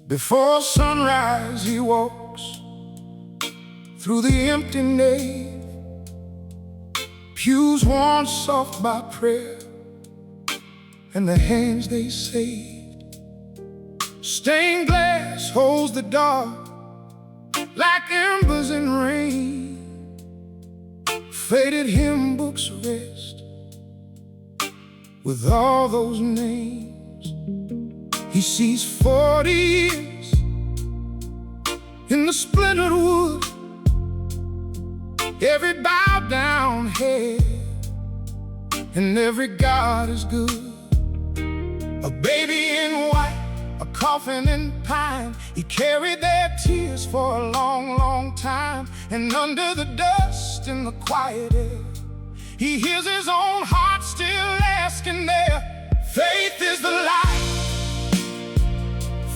Before sunrise he walks through the empty nave, pews worn soft by prayer and the hands they saved. Stained glass holds the dark like embers in rain. Faded hymn books rest with all those names. He sees 40 years in the splintered wood, every bowed down head, and every God is good. A baby in white, a coffin in pine, he carried their tears for a long, long time. And under the dust in the quiet air, he hears his own heart still asking there. Faith is the light.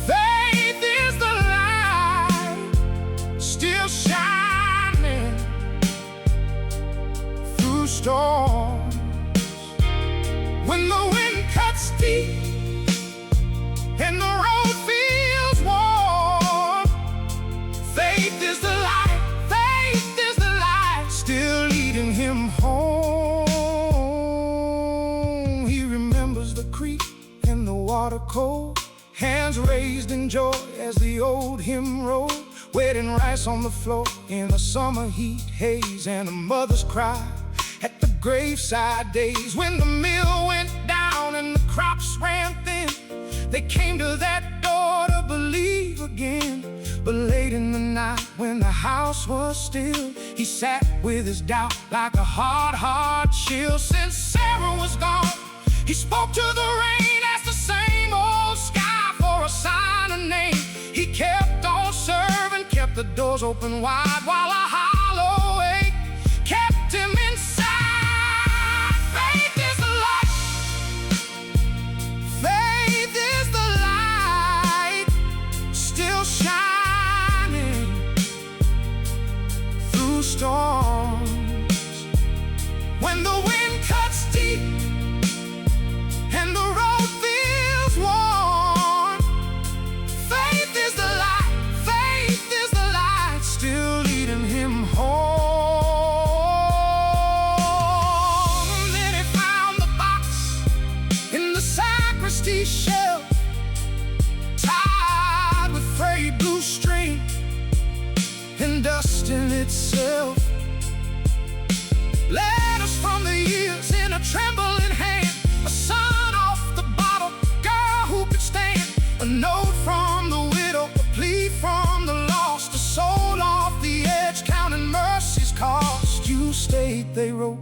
Faith is the light, still shining through storms. When the wind cuts deep and the road feels warm, faith is the light, faith is the light, still leading him home. He remembers the creek and the water cold, hands raised in joy as the old hymn rolled, wetting rice on the floor in the summer heat haze, and a mother's cry at the graveside days. When the mill went down and the crops ran thin, they came to that door to believe again. But late in the night when the house was still, he sat with his doubt like a hard chill. Since Sarah was gone, he spoke to the rain, asked the same old sky for a sign, a name. He kept on serving, kept the doors open wide, while a hollow ache kept him inside. Faith is the light. Faith is the light, still shining through storms. When the wind cuts deep and the road feels worn, faith is the light, faith is the light, still leading him home. Then he found the box in the sacristy shelf, tied with frayed blue string and dust in itself. Letters from the years in a trembling hand, a son off the bottle, girl who could stand, a note from the widow, a plea from the lost, a soul off the edge counting mercy's cost. You stayed, they wrote,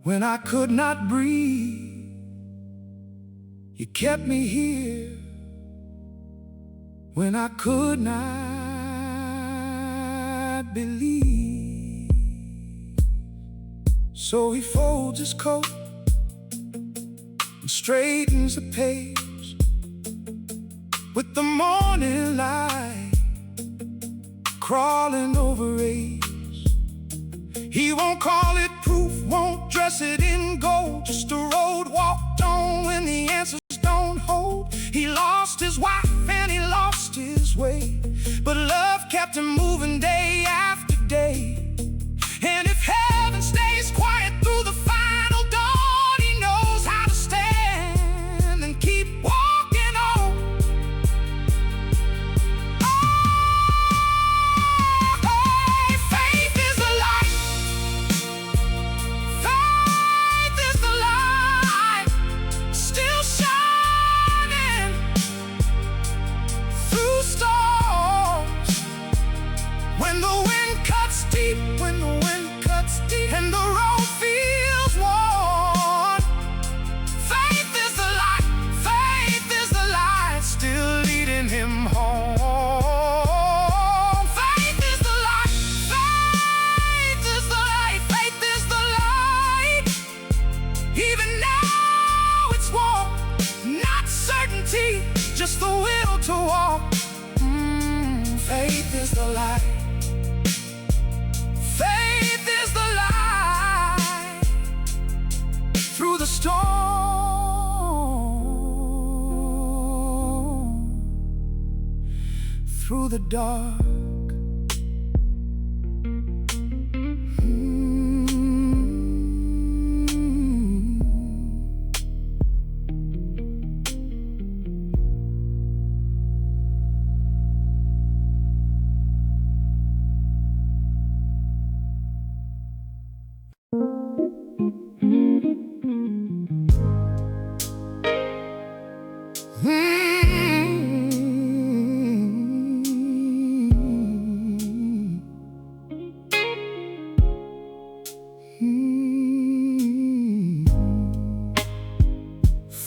when I could not breathe. You kept me here when I could not believe. So he folds his coat and straightens the page. With the morning light crawling over age, he won't call it proof, won't dress it in gold, just a road walked on when the answers don't hold. He lost his wife and he lost his way, but love kept him moving day after day. And if heaven stays quiet through the final dawn, he knows how to stand and keep walking on. Oh, faith is the light. Faith is the light, still shining through storms. When the wind cuts deep, when the wind cuts deep and the road feels worn, faith is the light, faith is the light, still leading him home. Faith is the light, faith is the light, faith is the light. Even now it's warm, not certainty, just the will to walk. Faith is the light. Faith is the light through the storm. through the dark.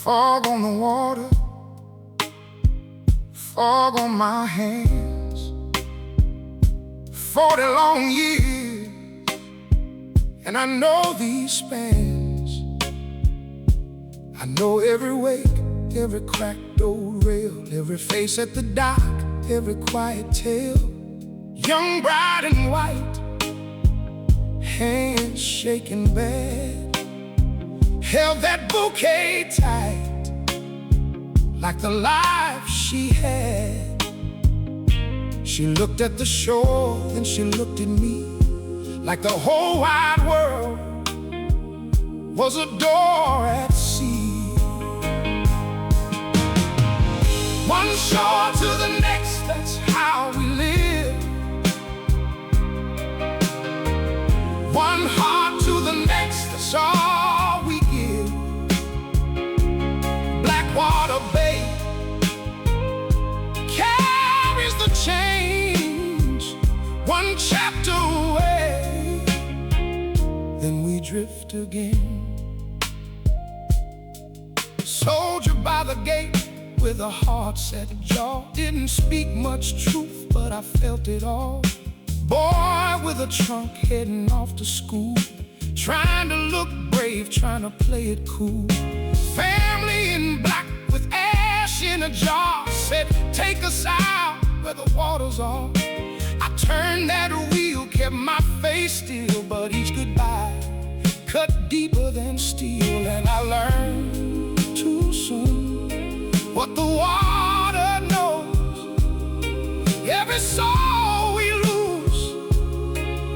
Fog on the water, fog on my hands. 40 long years, and I know these spans. I know every wake, every cracked old rail, every face at the dock, every quiet tale. Young bride in white, hands shaking bad, held that bouquet tight, like the life she had. She looked at the shore, then she looked at me, like the whole wide world was a door at sea. One shore to the next, that's how we live. One heart to the next, that's all we give. Blackwater Bay carries the change, one chapter away, then we drift again. Soldier by the gate with a heart-set jaw, didn't speak much truth, but I felt it all. Boy with a trunk heading off to school, trying to look brave, trying to play it cool. Family in black with ash in a jar, said take us out where the water's off. I turned that wheel, kept my face still, but each goodbye cut deeper than steel. And I learned too soon what the water knows. Every soul we lose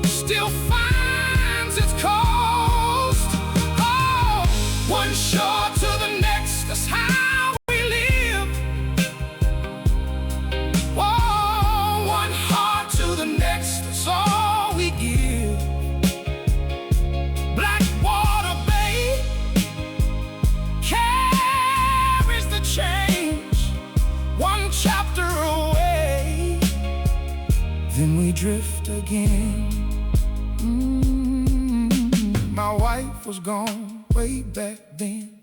still finds its coast. Oh, one shore to the next, that's how we live. Oh, one heart to the next, that's all we give. Blackwater Bay carries the change, one chapter away, then we drift again. My wife was gone way back then,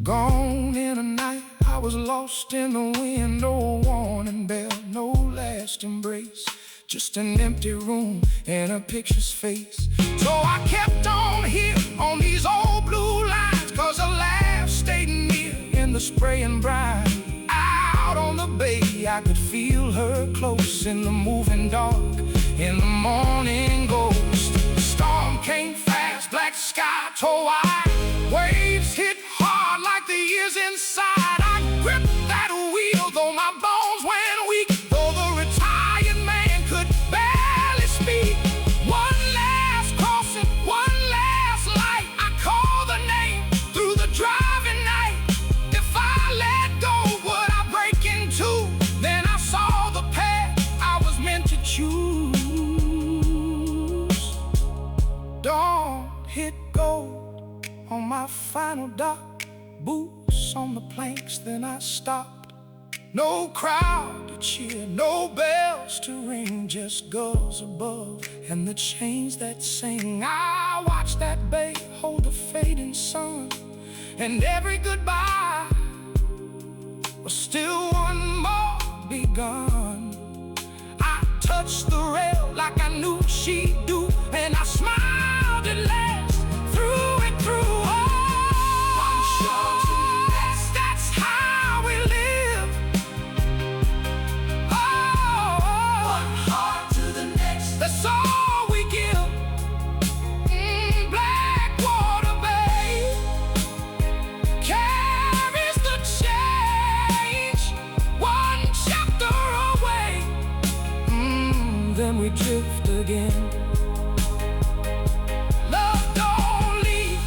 gone in a night. I was lost in the wind, no warning bell, no last embrace, just an empty room and a picture's face. So I kept on here on these old blue lines, 'cause her laugh stayed near in the spraying brine. Out on the bay I could feel her close in the moving dark, in the morning ghost. The storm came fast, black sky tore wide, waves hit hard like the years inside. I gripped that wheel though my bones went weak, though the retired man could barely speak. One last crossing, one last light, I called the name through the driving night. If I let go, would I break in two? Then I saw the path I was meant to choose. Dawn hit gold on my final dock, boots on the planks, then I stopped. No crowd to cheer, no bells to ring, just gulls above and the chains that sing. I watched that bay hold the fading sun, and every goodbye was still one more begun. I touched the rail like I knew she'd do, and I smiled at last through it through. Oh, one shore to the next, that's how we live. Oh, one heart to the next, that's all we give. Blackwater Bay carries the change, one chapter away, we drift again. Love don't leave.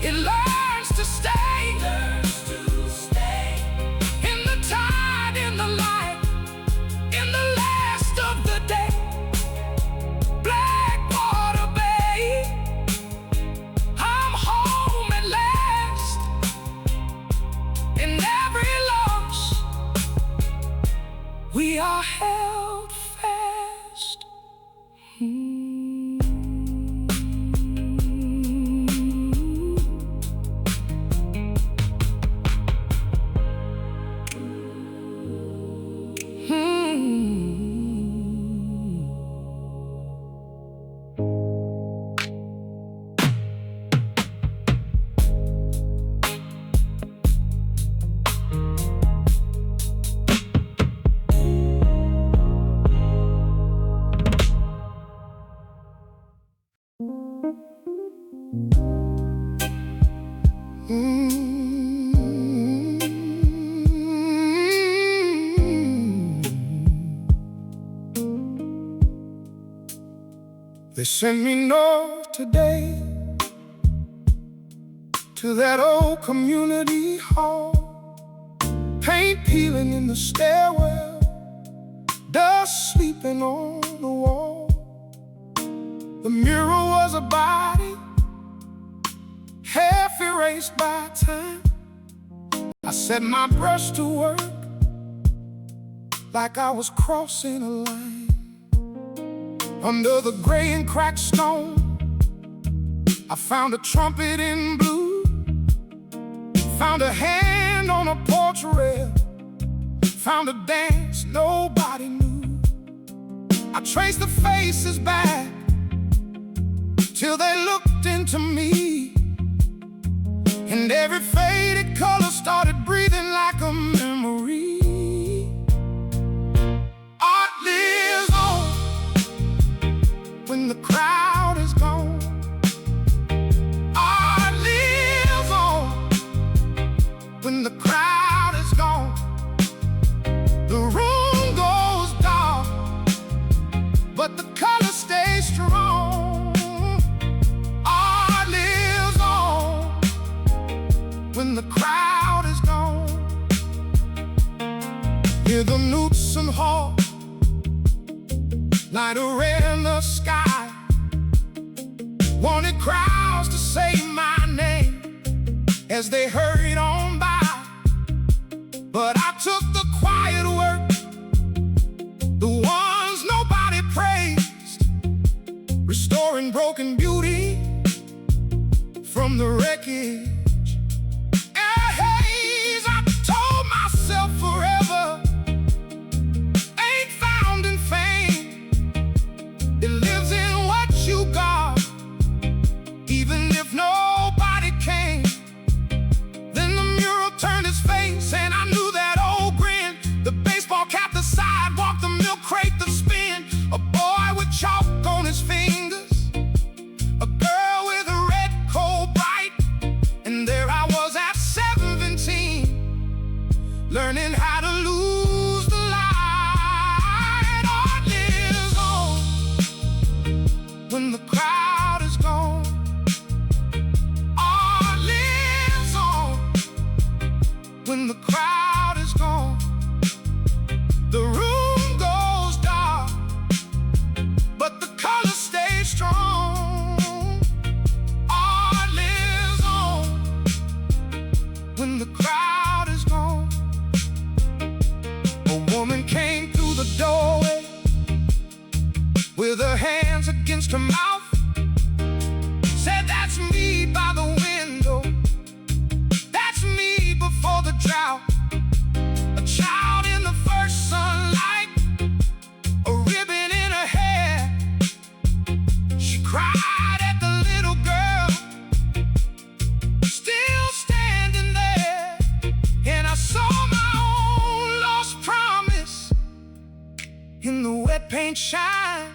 It learns to stay. In the tide, in the light, in the last of the day. Blackwater Bay, I'm home at last. In every loss, we are held fast. They sent me north today to that old community hall. Paint peeling in the stairwell, dust sleeping on the wall. The mirror was a body, half erased by time. I set my brush to work like I was crossing a line. Under the gray and cracked stone, I found a trumpet in blue, found a hand on a porch rail, found a dance nobody knew. I traced the faces back till they looked into me, and every faded color started breathing like a memory. Art lives on when the crowd is gone. Art lives on when the crowd is gone. The room goes dark, but the color stays strong. Art lives on when the crowd is gone. Hear the newts and hawks, light a red in the sky. Wanted crowds to say my name as they hurried on by, but I took the quiet work, the ones nobody praised, restoring broken beauty from the wreckage. I told myself forever ain't found in fame. It lives in what you got, even if nobody came. Then the mural turned its face, and I knew that old grin. The baseball cap, the sidewalk, the milk crate, the spin. A boy with chalk on his fingers, a girl with a red coal bright. And there I was at 17, learning how to lose the light. Art lives on when the crowd is gone. Art lives on when the crowd is gone. The room goes dark, but the color stays strong. Art lives on when the crowd is gone. A woman came through the doorway with her hands against her mouth, said, "That's me by the window, that's me before the drought." A child in the first sunlight, a ribbon in her hair. She cried at the little girl, still standing there. And I saw my own lost promise in the wet paint shine.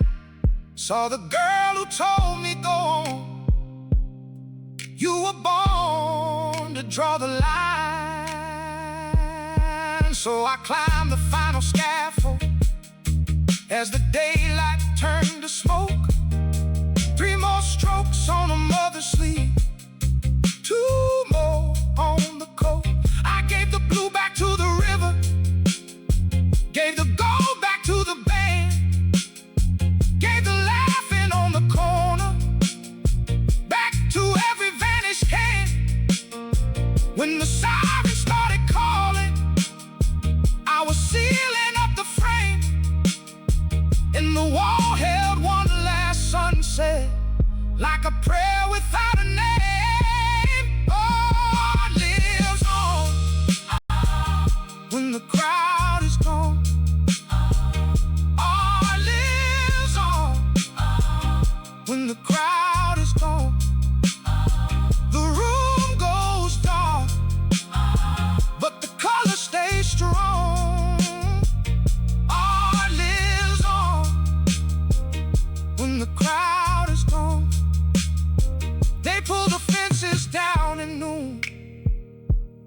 Saw the girl who told me, "Go on, you were born to draw the line." So I climbed the final scaffold as the daylight turned to smoke. 3 more strokes on a mother's sleeve, 2 more on the coat. I gave the blue back to the river, gave the gold back to the band, gave the laughing on the corner back to every vanished hand. When the sirens started calling, I was sealing up the frame, and the wall held one last sunset, like a prayer without a name. Oh, it lives on when the crowd is gone. Oh, it lives on when the crowd is gone. The room goes dark, but the color stays strong. Oh, it lives on when the crowd is gone. They pull the fences down at noon,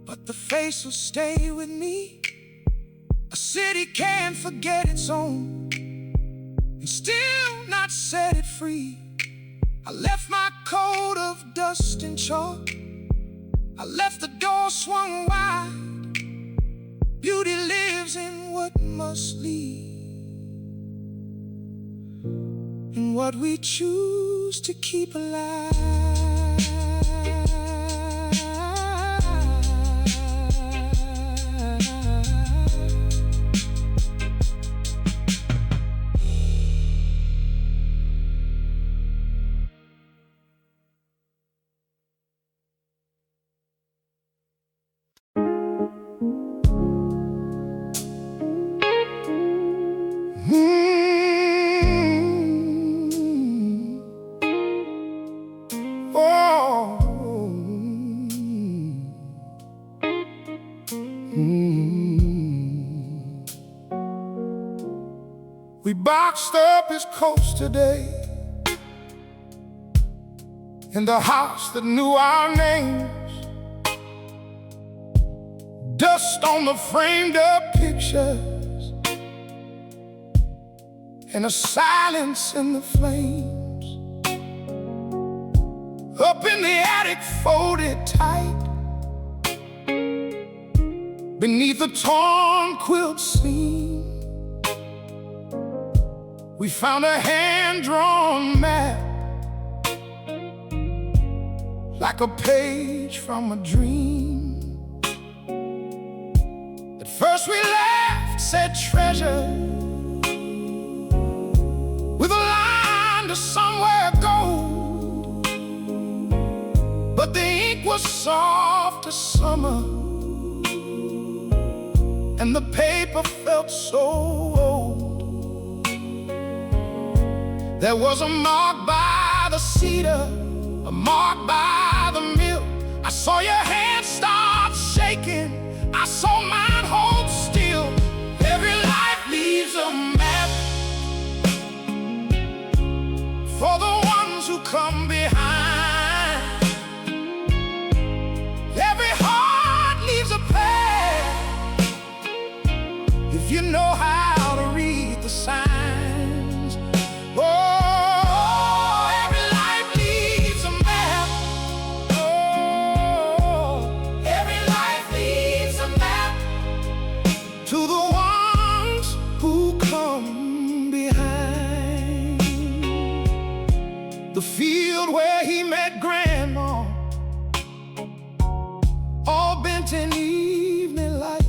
but the face will stay with me. A city can't forget its own and still not set it free. I left my coat of dust and chalk, I left the door swung wide. Beauty lives in what must leave, in what we choose to keep alive. We boxed up his coats today in the house that knew our names. Dust on the framed up pictures and a silence in the flames. Up in the attic, folded tight beneath a torn quilt seam, we found a hand-drawn map, like a page from a dream. At first we laughed, said treasure, with a line to somewhere gold. But the ink was soft as summer, and the paper felt so old. There was a mark by the cedar, a mark by the mill. I saw your hand start shaking, I saw mine hold still. Every life leaves a map for the ones who come behind. Every heart leaves a path if you know how to read the signs. To the ones who come behind. The field where he met Grandma, all bent in evening light.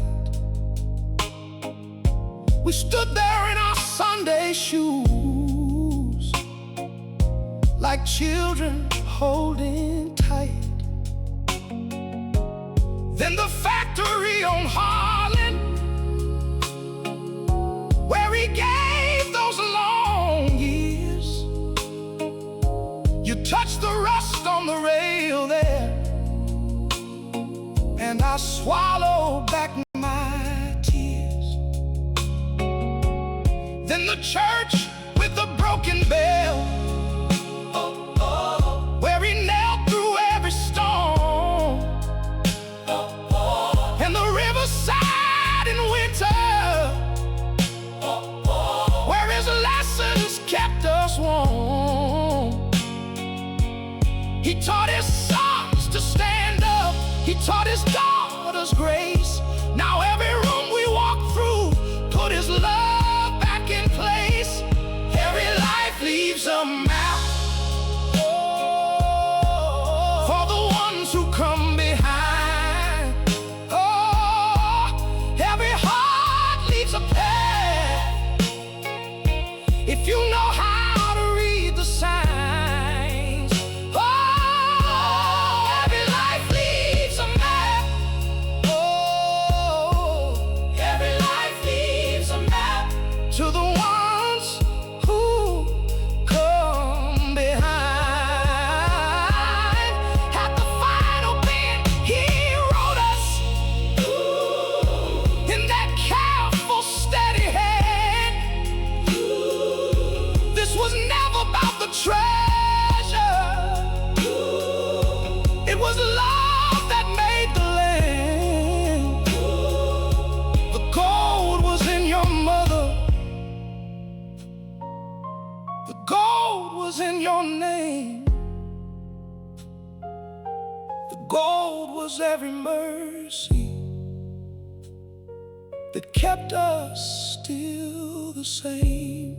We stood there in our Sunday shoes, like children holding tight. Then the factory on Harlan, where he gave those long years. You touched the rust on the rail there, and I swallowed back my tears. Then the church with the broken bell, where he knelt through every storm, and the riverside in winter, where his us grace. Now every room we walk through, put His love back in place. Every life leaves a map for the ones who come behind. Oh, every heart leaves a path. If you know how to read the signs. Oh, every life leaves a map. Oh, every life leaves a map to the ones who come behind. At the final bend, He wrote us in that careful, steady hand. This was never about the treasure. It was love that made the land. The gold was in your mother. The gold was in your name. The gold was every mercy that kept us still the same.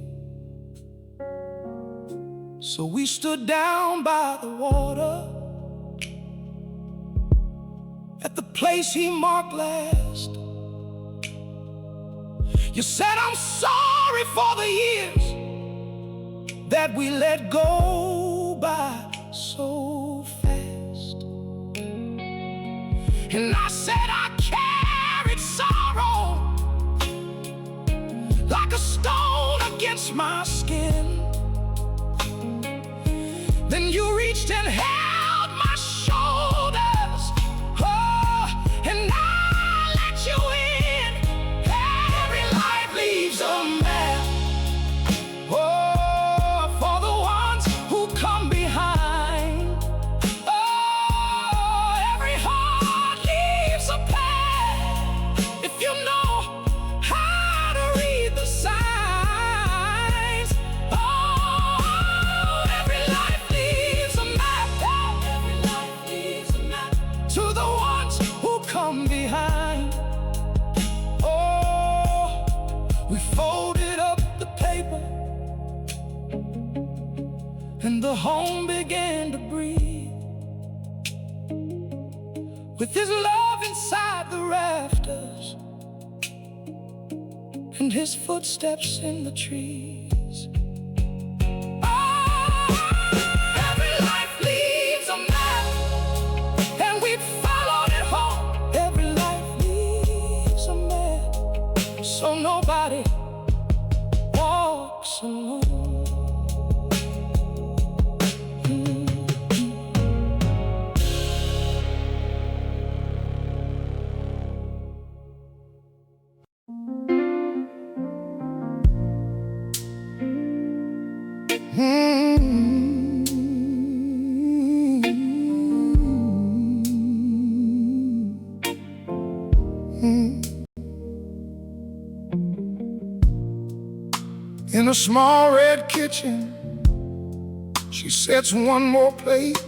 So we stood down by the water at the place He marked last. You said, I'm sorry for the years that we let go by so fast. And I said, I carried sorrow like a stone against my skin. Then you reached and held my shoulders. Oh, and I let you in. Every life leaves a map. Oh, for the ones who come behind. Oh, every heart leaves a path. If you know how to read the signs. Oh, every life leaves a map. Every life leaves a map to the ones who come behind. Oh, we folded up the paper, and the home began to breathe. With His love inside the rafters, and His footsteps in the trees. Oh, every life leaves a map, and we followed it home. Every life leaves a map, so nobody walks alone. In a small red kitchen, she sets one more plate.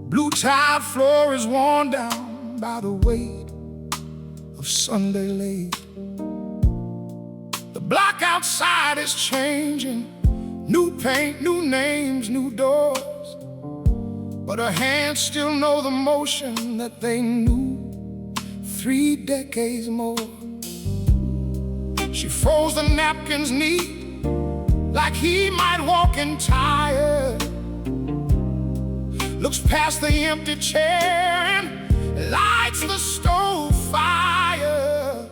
Blue tile floor is worn down by the weight of Sunday late. The block outside is changing. New paint, new names, new doors. But her hands still know the motion that they knew 3 decades more. She folds the napkins neat, like he might walk in tired. Looks past the empty chair and lights the stove fire.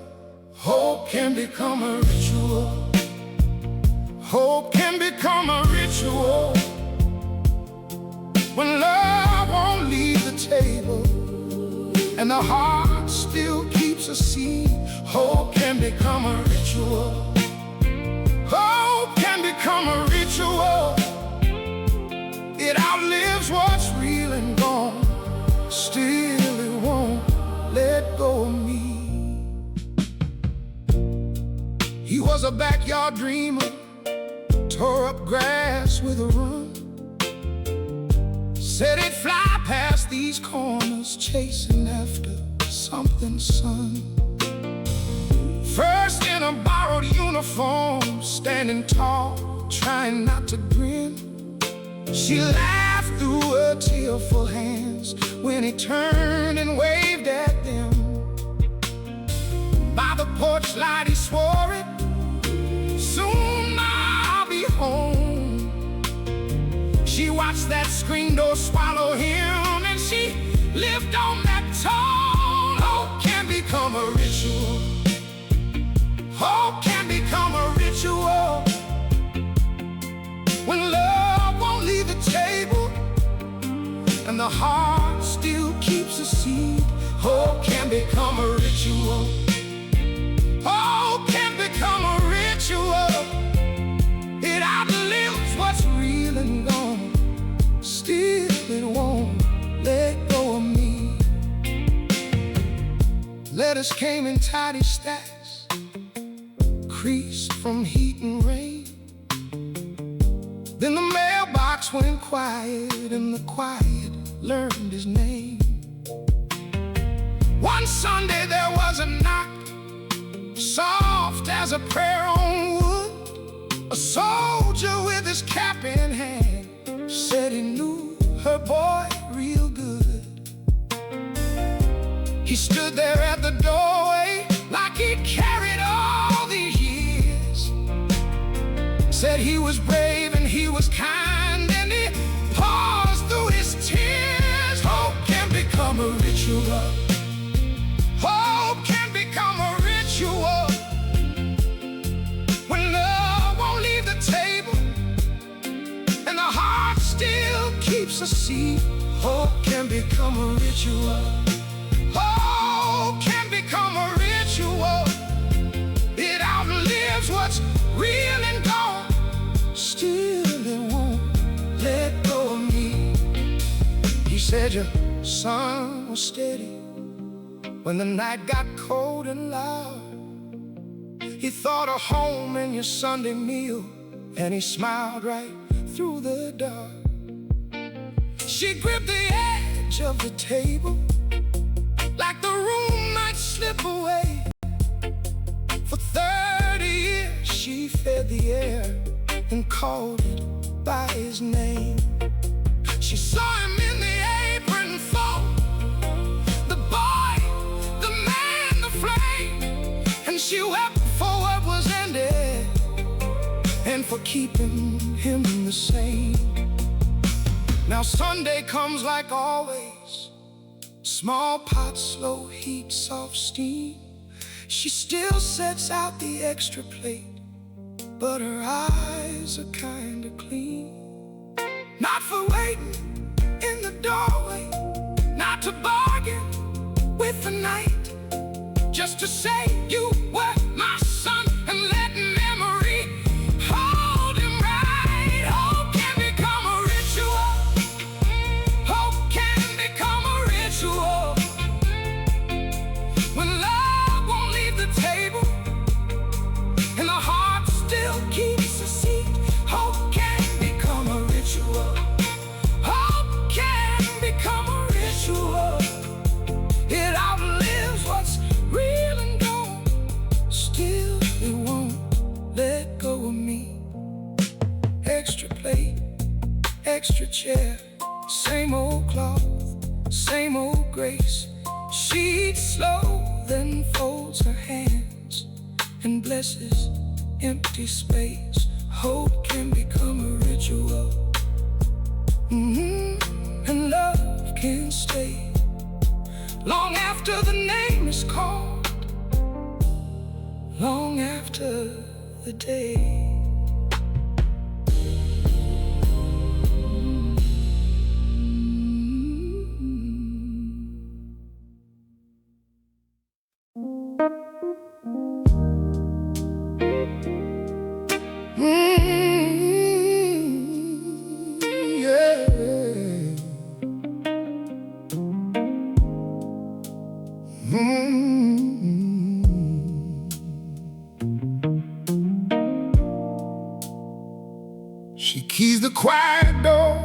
Hope can become a ritual. Hope can become a ritual when love won't leave the table and the heart still keeps a seed. Hope can become a ritual. Hope can become a ritual. It outlives what's real and gone. Still it won't let go of me. He was a backyard dreamer, tore up grass with a run. Said he'd fly past these corners, chasing after something, son. First in a borrowed uniform, standing tall, trying not to grin. She laughed through her tearful hands when he turned and waved at them. By the porch light he swore it, soon I'll be home. She watched that screen door swallow him, and she lived on that tone. Hope can become a ritual. Hope can become a ritual. When love won't leave the table and the heart still keeps a seed, hope can become a ritual. Hope can become a ritual. It outlives what's real and gone. Still it won't let go of me. Letters came in tidy stacks, creased from heat and rain. Then the mailbox went quiet, and the quiet learned his name. One Sunday there was a knock, soft as a prayer on wood. A soldier with his cap in hand said he knew her boy real good. He stood there at the doorway like he'd carried all these years. Said he was brave and he was kind, and he paused through his tears. Hope can become a ritual. Hope can become a ritual. When love won't leave the table and the heart still keeps a seed, hope can become a ritual. Hope can become a ritual. It outlives what's real and gone. Still it won't let go of me. He said your son was steady when the night got cold and loud. He thought of home and your Sunday meal, and he smiled right through the dark. She gripped the edge of the table like the room might slip away. For 30 years she fed the air and called it by his name. She saw him in the apron fold, the boy, the man, the flame, and she wept for what was ended and for keeping him the same. Now Sunday comes like always, small pot, slow heat, soft steam. She still sets out the extra plate, but her eyes are kinda clean. Not for waiting in the doorway, not to bargain with the night, just to say you were my son and let memory hold him right. Hope can become a ritual. Hope can become a ritual. When love won't leave the table and the heart still keeps a seat, hope can become a ritual. Hope can become a ritual. It outlives what's real and gone. Still it won't let go of me. Extra plate, extra chair, same old cloth, same old grace. She eats slow, then folds her hands and blesses empty space. Hope can become a ritual. And love can stay long after the name is called, long after the day. She keys the quiet door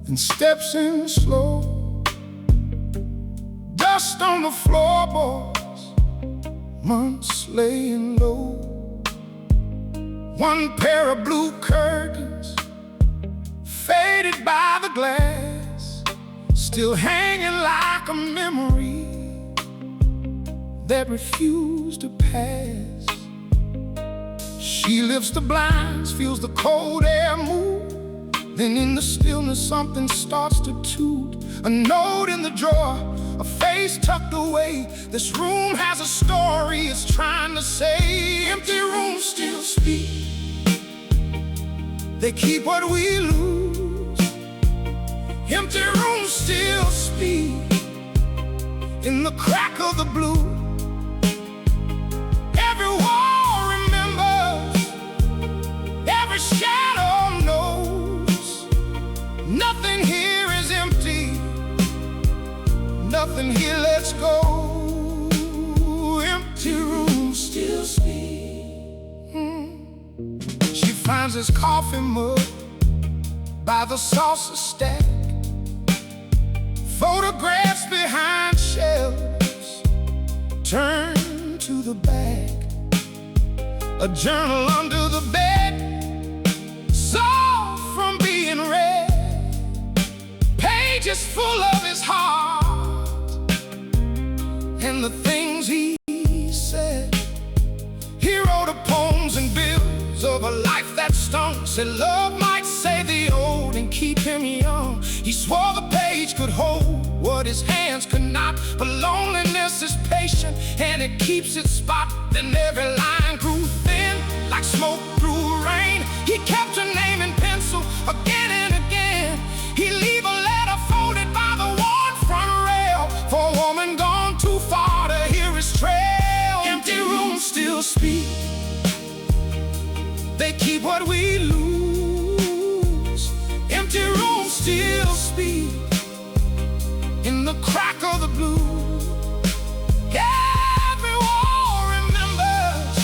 and steps in slow, dust on the floorboards, months laying low. One pair of blue curtains, faded by the glass, still hanging like a memory that refused to pass. She lifts the blinds, feels the cold air move. Then in the stillness something starts to toot. A note in the drawer, a face tucked away. This room has a story it's trying to say. Empty rooms still speak, they keep what we lose. Empty rooms still speak in the crack of the blue. Every wall remembers, every shadow knows. Nothing here is empty, nothing here lets go. Empty rooms still speak. She finds his coffee mug by the saucer stack, photographs behind shelves turn to the back, a journal under the bed, soft from being read, pages full of his heart and the things he said. He wrote up poems and bills of a life that stung. Said love might save the old and keep him young. He swore the page could hold what his hands could not. But loneliness is patient and it keeps its spot. Then every line grew thin like smoke through rain. He kept her name in pencil again and again. He'd leave a letter folded by the worn front rail for a woman gone too far to hear his trail. Empty rooms still speak, they keep what we lose. Empty rooms still speak in the crack of the blue. Every wall remembers,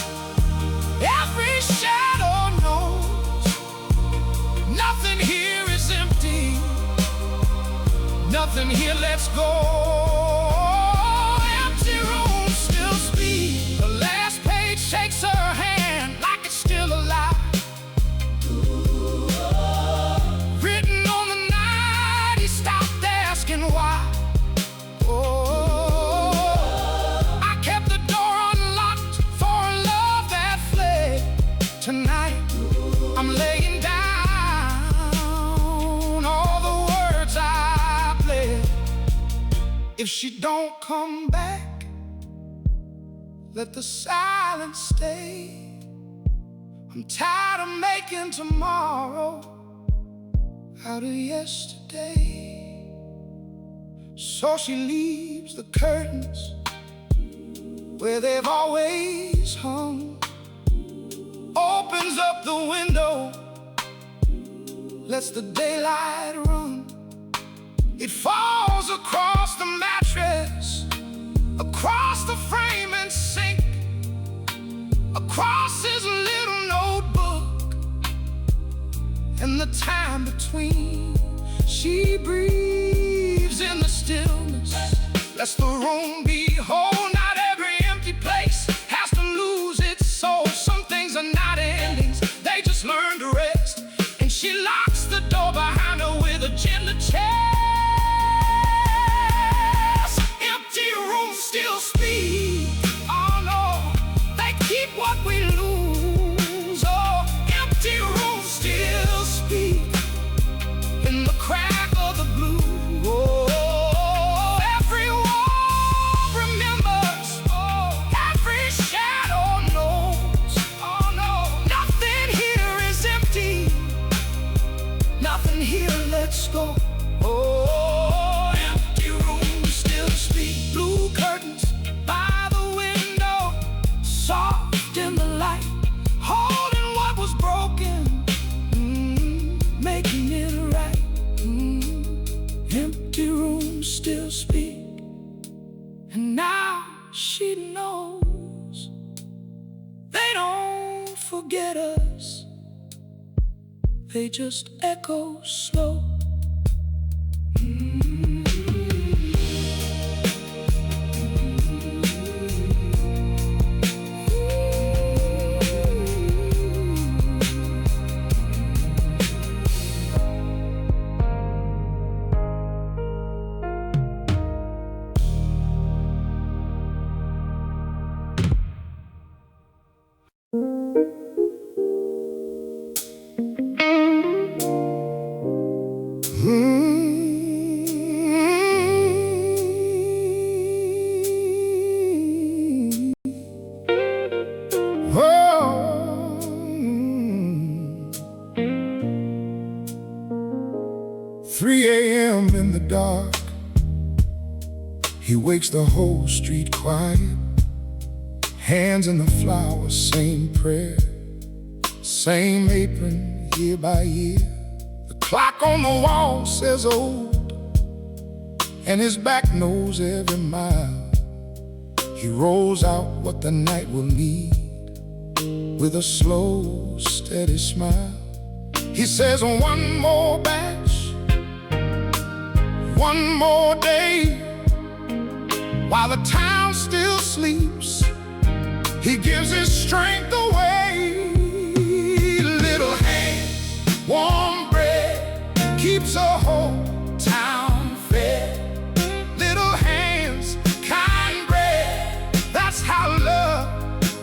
every shadow knows. Nothing here is empty, nothing here lets go. Empty rooms still speak. The last page shakes her hand like it's still alive. Written on the night he stopped asking why. I kept the door unlocked for a love that fled. Tonight I'm laying down all the words I pled. If she don't come back, let the silence stay. I'm tired of making tomorrow out of yesterday. So she leaves the curtains where they've always hung, opens up the window, lets the daylight run. It falls across the mattress, across the frame and sink, across his little notebook, and the time between. She breathes in the stillness, lets the room be whole. Not every empty place has to lose its soul. Some things are not endings, they just learn to rest. And she locks the door behind her with a gentle chest. Empty rooms still speak. Oh no, they keep what we lose. Oh, empty rooms still speak in the crack of the blue. Oh, every wall remembers. Oh, every shadow knows. Oh no, nothing here is empty, nothing here lets go. Oh, empty rooms still speak. Blue curtains by the window, soft in the light, holding what was broken, making it right. Empty rooms still speak, and now she knows they don't forget us, they just echo slow. wakes the whole street quiet. Hands in the flowers, same prayer, same apron year by year. The clock on the wall says old, and his back knows every mile. He rolls out what the night will need with a slow, steady smile. He says, one more batch, one more day, while the town still sleeps. He gives his strength away. Little hands, warm bread, keeps a whole town fed. Little hands, kind bread, that's how love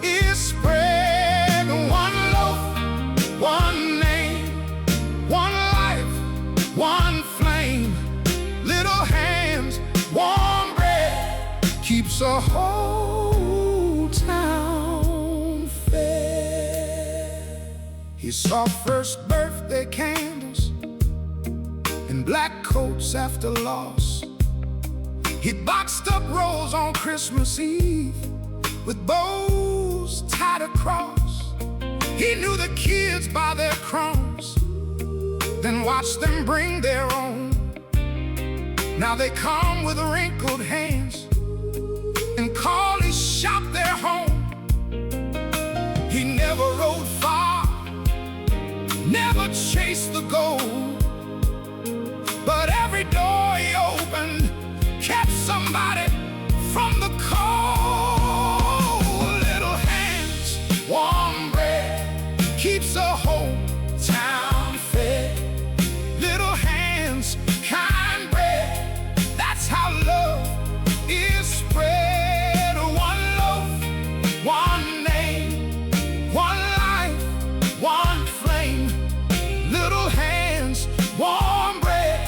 is spread. One loaf, one name, one life, one flame. Little hands, warm bread, keeps a whole town fed. He saw first birthday candles and black coats after loss. He boxed up rolls on Christmas Eve with bows tied across. He knew the kids by their crumbs, then watched them bring their own. Now they come with wrinkled hands and call his shop their home. He never rode far, never chased the gold, but every door he opened kept somebody from the cold. Little hands, warm bread, keeps a whole town fed. Little hands, kind bread, that's how love is spread. One loaf, one name, one life, one flame. Little hands, warm bread,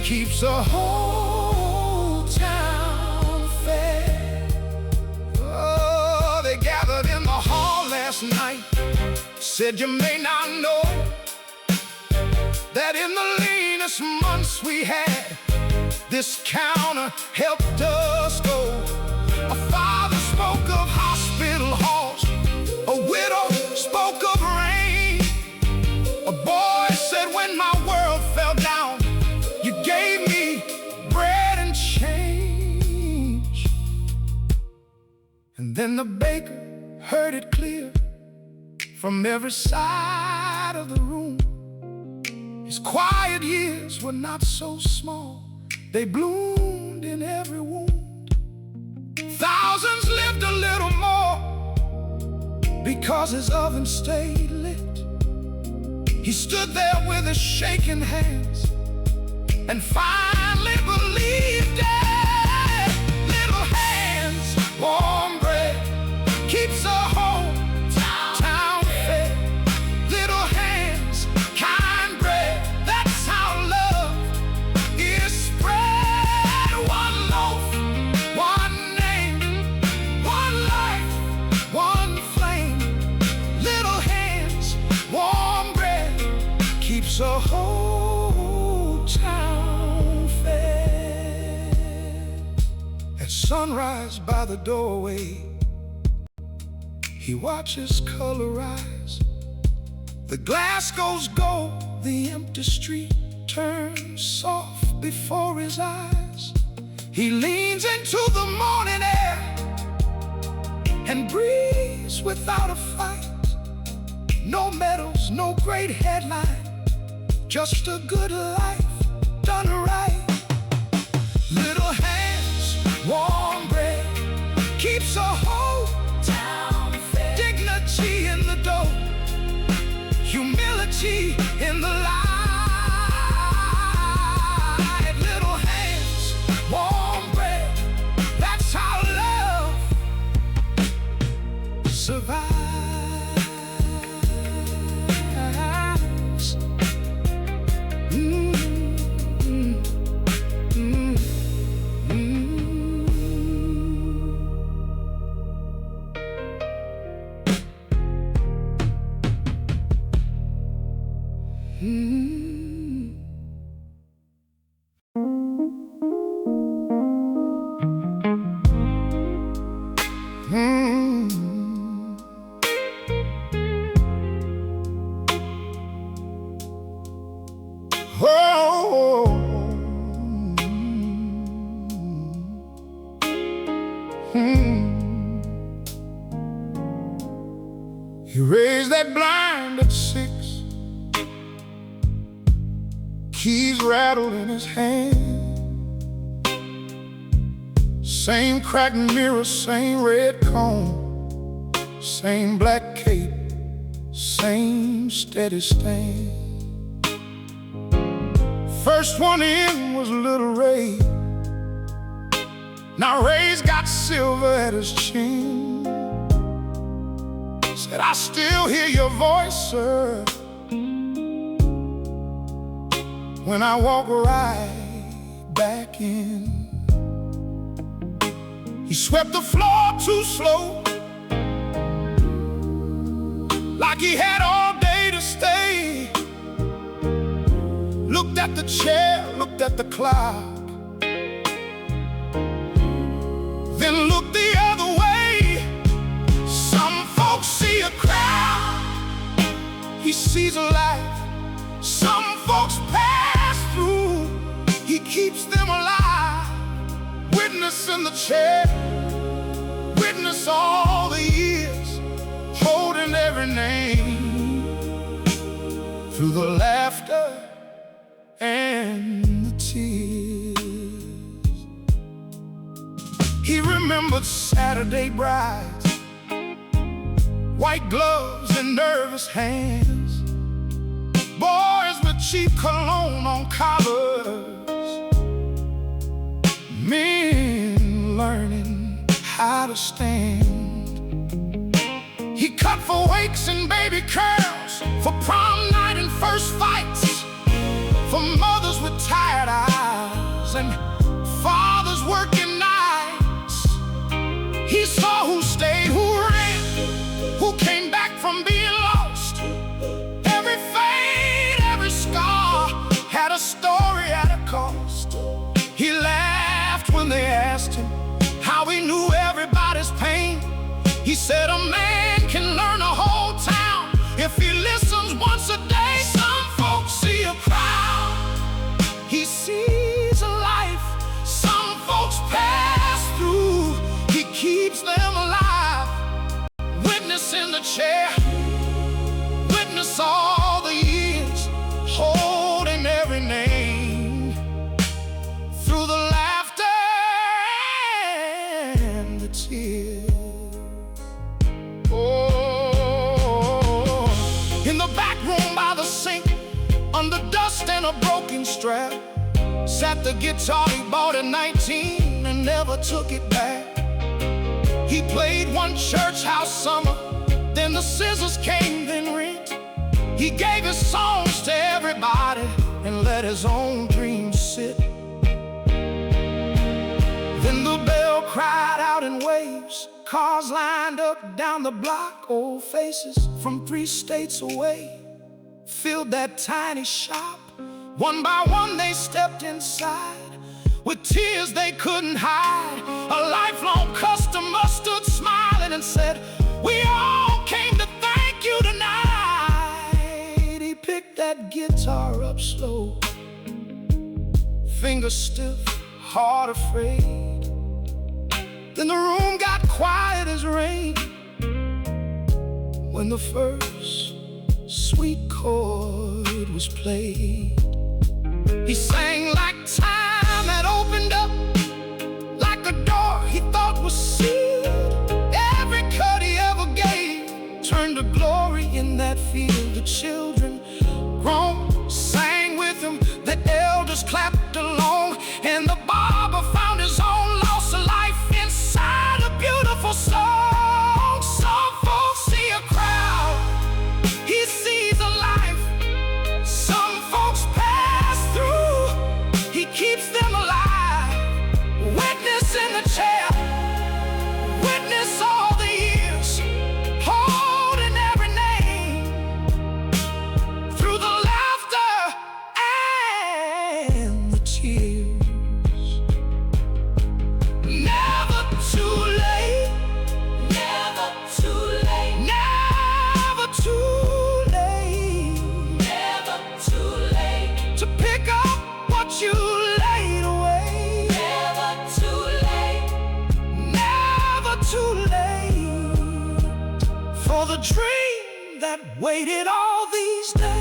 keeps a whole town fed. Oh, they gathered in the hall last night, said you may not know that in the leanest months we had, this counter helped us go. A father spoke of hospital halls, a widow spoke of rain. A boy said, when my world fell down, you gave me bread and change. And then the baker heard it clear from every side of the room. His quiet years were not so small, they bloomed in every wound. Thousands lived a little more because his oven stayed lit. He stood there with his shaking hands and finally believed it. Little hands, warm bread, keeps a whole town fed. Little hands, kind bread, that's how love is spread. One loaf, one name, one life, one flame. Little hands, warm bread, keeps a whole town fed. At sunrise by the doorway, he watches color rise. The glass goes gold, the empty street turns soft before his eyes. He leans into the morning air and breathes without a fight. No medals, no great headline, just a good life done right. Little hands, warm bread, keeps a whole town fed. Dignity in the dough, humility in the light. Little hands, warm bread, that's how love survives. He raised that blind at 6, keys rattled in his hand. Same cracked mirror, same red comb, same black cape, same steady stand. First one in was little Ray. Now Ray's got silver at his chin. Said, I still hear your voice, sir, when I walk right back in. He swept the floor too slow, like he had all day to stay. Looked at the chair, looked at the clock, then looked the other way. Some folks see a crowd, he sees a life. Some folks pass through, he keeps them alive. Witness in the chair, witness all the years, holding every name. Through the laughter and the tears, he remembered Saturday brides, white gloves and nervous hands, boys with cheap cologne on collars, men learning how to stand. He cut for wakes and baby curls, for prom night and first fights, for mothers with tired eyes and fathers working nights. He saw who stayed, who ran, who came back from being lost. Every fade, every scar had a story at a cost. He laughed when they asked him how he knew everybody's pain. He said a man can learn a whole town if he listens once a day. Some folks see a crowd, he sees a life. Some folks pass through, he keeps them alive. Witness in the chair, witness all the years, holding every name. Through the laughter and the tears. Oh, in the back room by the sink, under dust and a broken strap, sat the guitar he bought at 19 and never took it back. He played one church house summer, then the scissors came, then rent. He gave his songs to everybody and let his own dreams sit. Then the bell cried out in waves, cars lined up down the block, old faces from 3 states away filled that tiny shop. One by one they stepped inside, with tears they couldn't hide. A lifelong customer stood smiling and said, we all came to thank you tonight. He picked that guitar up slow, fingers stiff, heart afraid. Then the room got quiet as rain when the first sweet chord was played. He sang like time had opened up, like a door he thought was sealed. Every cut he ever gave turned to glory in that field. The children groaned, sang with him, the elders clapped along, and the barber found his own lost life inside a beautiful song. Some folks see a crowd, he sees a life. Some folks pass through, he keeps them alive. Witness in the chair, witness all the years, holding every name. Through the laughter too late for the dream that waited all these days.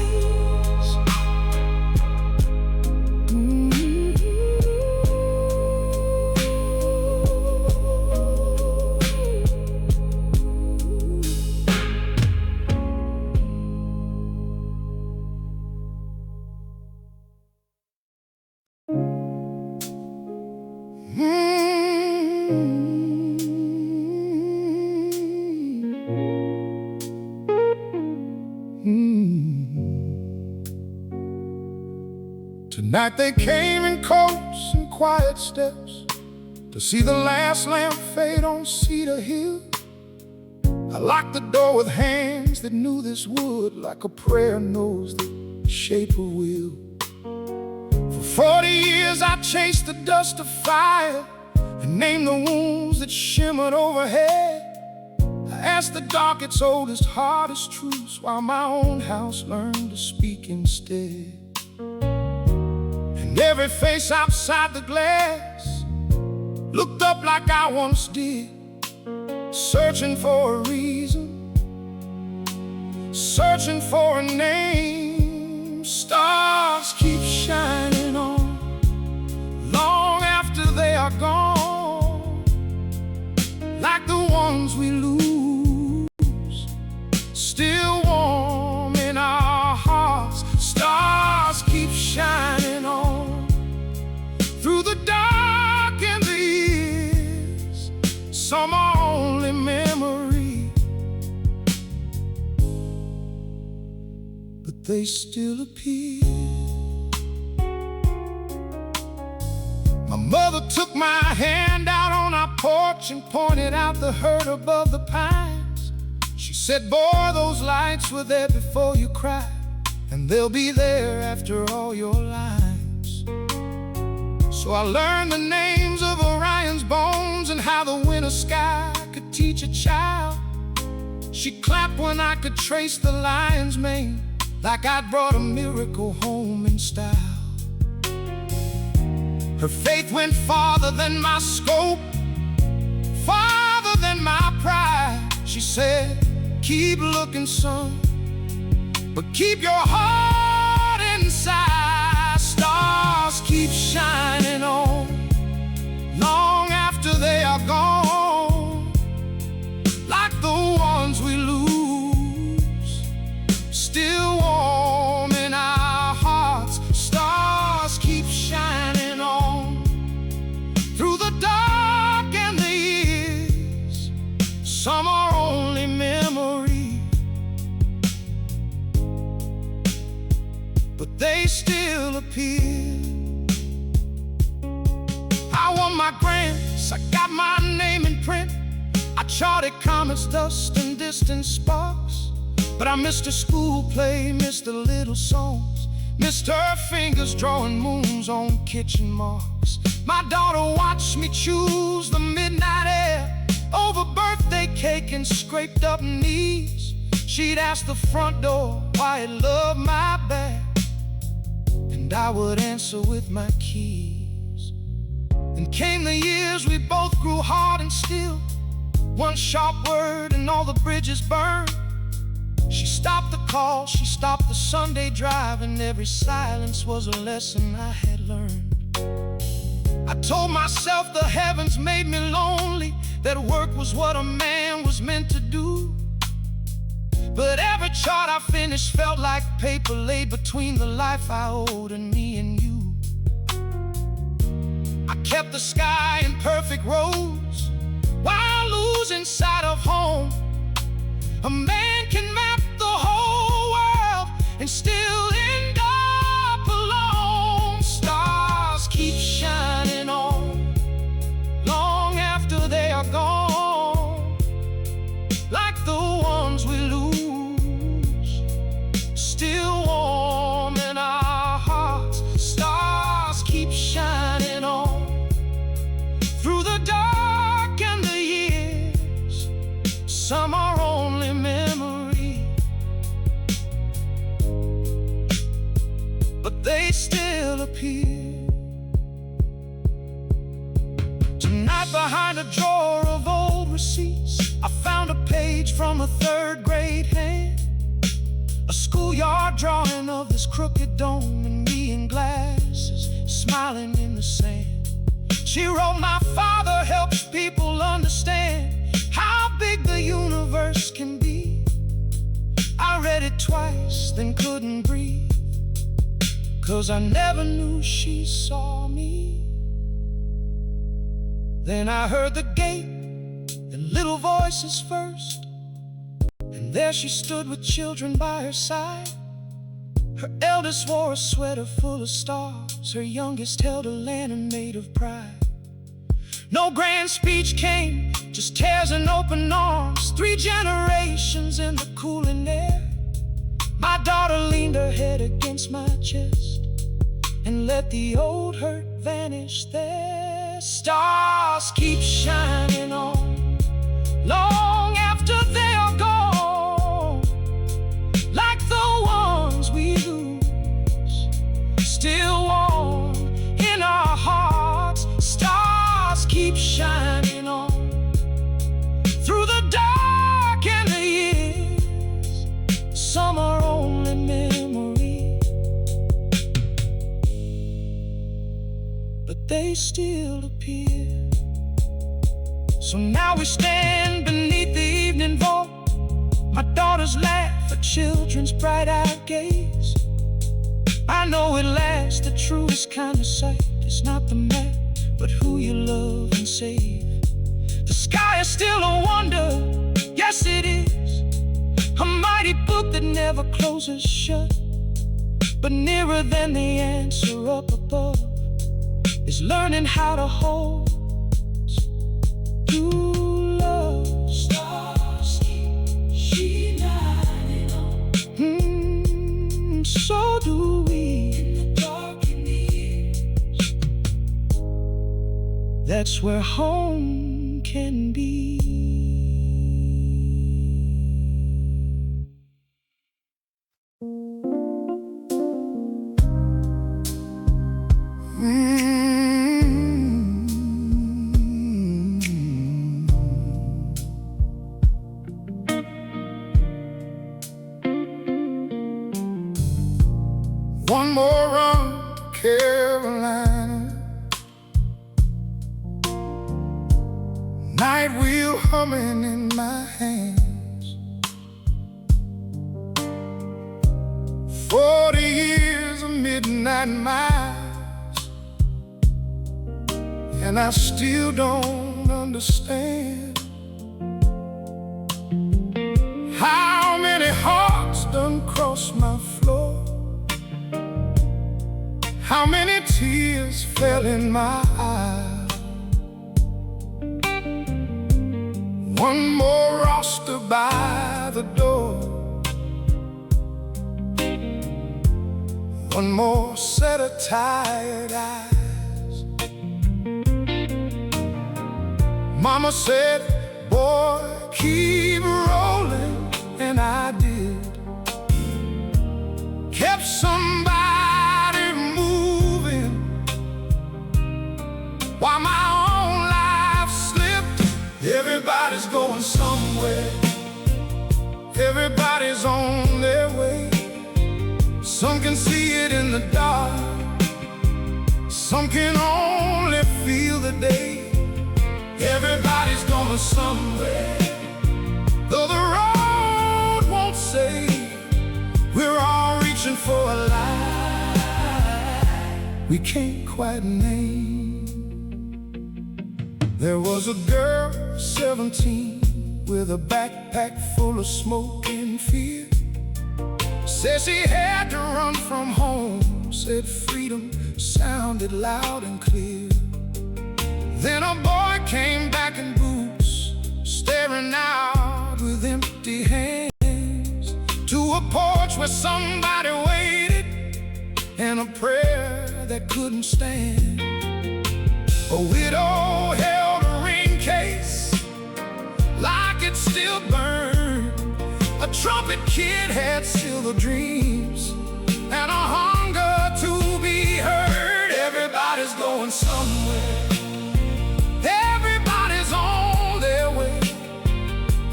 Tonight they came in close and quiet steps to see the last lamp fade on Cedar Hill. I locked the door with hands that knew this would, like a prayer knows the shape of will. For 40 years I chased the dust of fire and named the wounds that shimmered overhead. I asked the dark its oldest, hardest truths, while my own house learned to speak instead. And every face outside the glass looked up like I once did, searching for a reason, searching for a name. Stars keep shining on long after they are gone, like the ones we lose, still warm in our hearts. Stars keep shining on through the dark and the years. Some are only memory, but they still appear. My mother took my hand out on our porch and pointed out the hurt above the pines. She said, boy, those lights were there before you cried, and they'll be there after all your lives. So I learned the names of Orion's bones and how the winter sky could teach a child. She clapped when I could trace the lion's mane, like I'd brought a miracle home in style. Her faith went farther than my scope, farther than my pride. She said, keep looking, son, but keep your heart inside. Stars keep shining on long after they are gone, like the ones we lose, still warm in our hearts. Stars keep shining on through the dark and the years. Some are only memory, but they still appear. I won my grants, I got my name in print, I charted comets, dust, and distant sparks. But I missed her school play, missed the little songs, missed her fingers drawing moons on kitchen marks. My daughter watched me choose the midnight air over birthday cake and scraped up knees. She'd ask the front door why it loved my bag, and I would answer with my keys. Then came the years we both grew hard and still, one sharp word and all the bridges burned. She stopped the call, she stopped the Sunday drive, and every silence was a lesson I had learned. I told myself the heavens made me lonely, that work was what a man was meant to do. But every chart I finished felt like paper laid between the life I owed and me and you. I kept the sky in perfect rows while losing sight of home. A man can map the whole world and still end up alone. Stars keep shining on long after they are gone, like the ones we lose, still warm in our hearts. Stars keep shining on through the dark and the years. Some are only memory, drawing of this crooked dome and me in glasses, smiling in the sand. She wrote, "My father helps people understand how big the universe can be." I read it twice, then couldn't breathe, 'cause I never knew she saw me. Then I heard the gate and little voices first, and there she stood with children by her side. Her eldest wore a sweater full of stars, her youngest held a lantern made of pride. No grand speech came, just tears and open arms, 3 generations in the cooling air. My daughter leaned her head against my chest and let the old hurt vanish there. Stars keep shining on long after they are gone, like the ones we lose, still warm in our hearts. Stars keep shining on through the dark and the years. Some are only memory, but they still appear. So now we stand beneath the evening vault, my daughters laugh, her children's bright-eyed gaze. I know at last the truest kind of sight is not the map, but who you love and save. The sky is still a wonder, yes it is, a mighty book that never closes shut. But nearer than the answer up above is learning how to hold true love. Stars keep shining on, so do we in the dark and the years. That's where home can be. One more run to Carolina, night wheel humming in my hands. 40 years of midnight miles, and I still don't understand how many hearts done crossed my floor, how many tears fell in my eyes. One more roster by the door, one more set of tired eyes. Mama said, "Boy, keep rolling," and I did. Kept somebody moving while my own life slipped. Everybody's going somewhere, everybody's on their way. Some can see it in the dark, some can only feel the day. Everybody's going somewhere, though the road won't say. We're all reaching for a light we can't quite name. There was a girl, 17, with a backpack full of smoke and fear. Said she had to run from home, said freedom sounded loud and clear. Then a boy came back in boots, staring out with empty hands, to a porch where somebody waited, and a prayer that couldn't stand. A widow held a ring case like it still burned. A trumpet kid had silver dreams and a hunger to be heard. Everybody's going somewhere, everybody's on their way.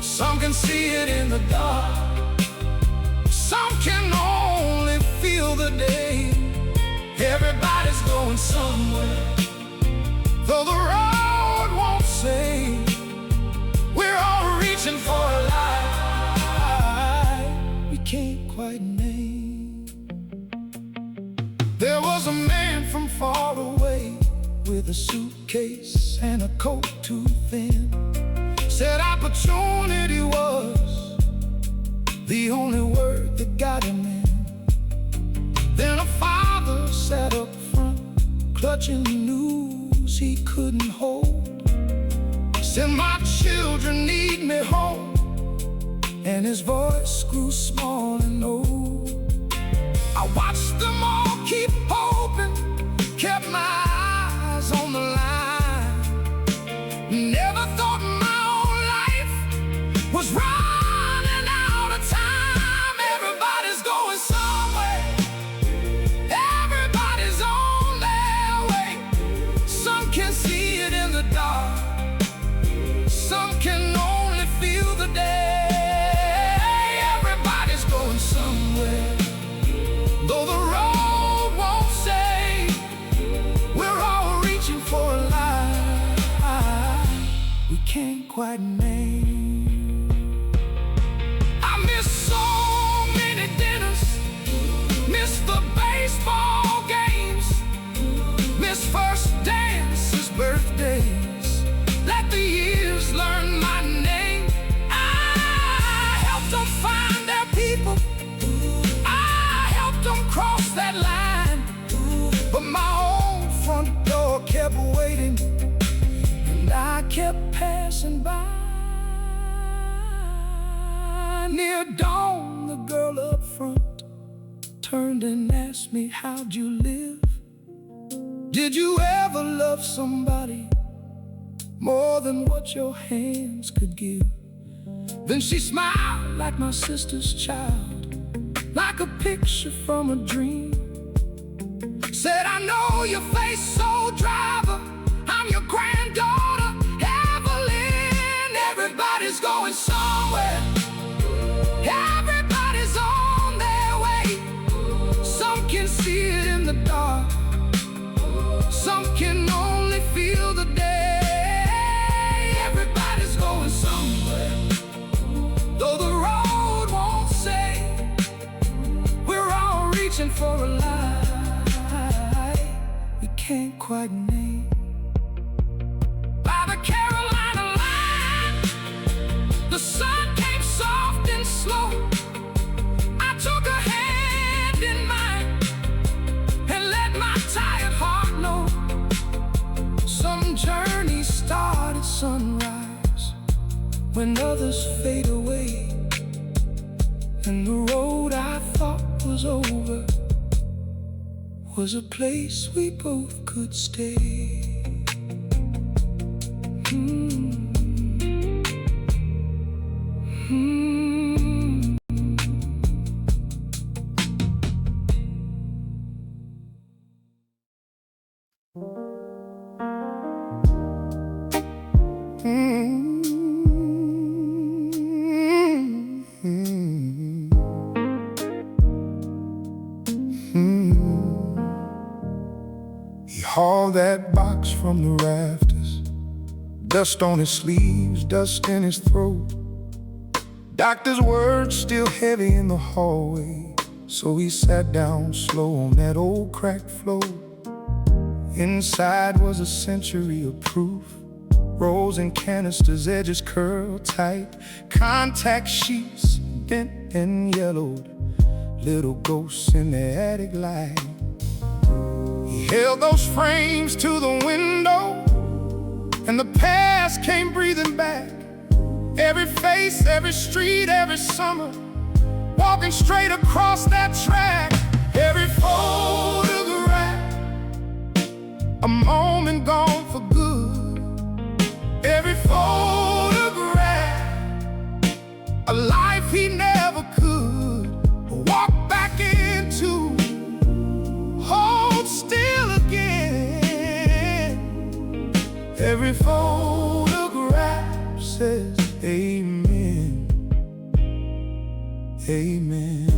Some can see it in the dark, some can only the day. Everybody's going somewhere, though the road won't say. We're all reaching for a life we can't quite name. There was a man from far away with a suitcase and a coat too thin. Said opportunity was the only word that got him in. Then a father sat up front, clutching the news he couldn't hold. Said, my children need me home, and his voice grew small and old. I watched them all keep hoping, kept my eyes on the line. Never thought my own life was running out of time. Everybody's going somewhere, everybody's on their way. Some can see it in the dark, some can only feel the day. Everybody's going somewhere, though the road won't say. We're all reaching for a life we can't quite name. I miss so many dinners, miss the baseball games, miss first dances, birthdays. Let the years learn my name. I helped them find their people, I helped them cross that line. But my own front door kept waiting, and I kept passing by. Near dawn, the girl up front turned and asked me, how'd you live? Did you ever love somebody more than what your hands could give? Then she smiled like my sister's child, like a picture from a dream. Said, I know your face, soul driver, I'm your granddaughter, Evelyn. Everybody's going somewhere, everybody's on their way. Some can see it in the dark, some can only feel the day. Everybody's going somewhere, though the road won't say. We're all reaching for a life we can't quite name. By the Carolina line, the sun came soft and slow. I took her hand in mine and let my tired heart know. Some journeys start at sunrise, when others fade away, and the road I thought was over was a place we both could stay. He hauled that box from the rafters, dust on his sleeves, dust in his throat. Doctor's words still heavy in the hallway, so he sat down slow on that old cracked floor. Inside was a century of proof, rolls and canisters, edges curled tight, contact sheets bent and yellowed, little ghosts in the attic light. He held those frames to the window, and the past came breathing back. Every face, every street, every summer, walking straight across that track. Every photograph, a moment gone for good. Every photograph, a life he never could walk back into, hold still again. Every photograph says amen, amen.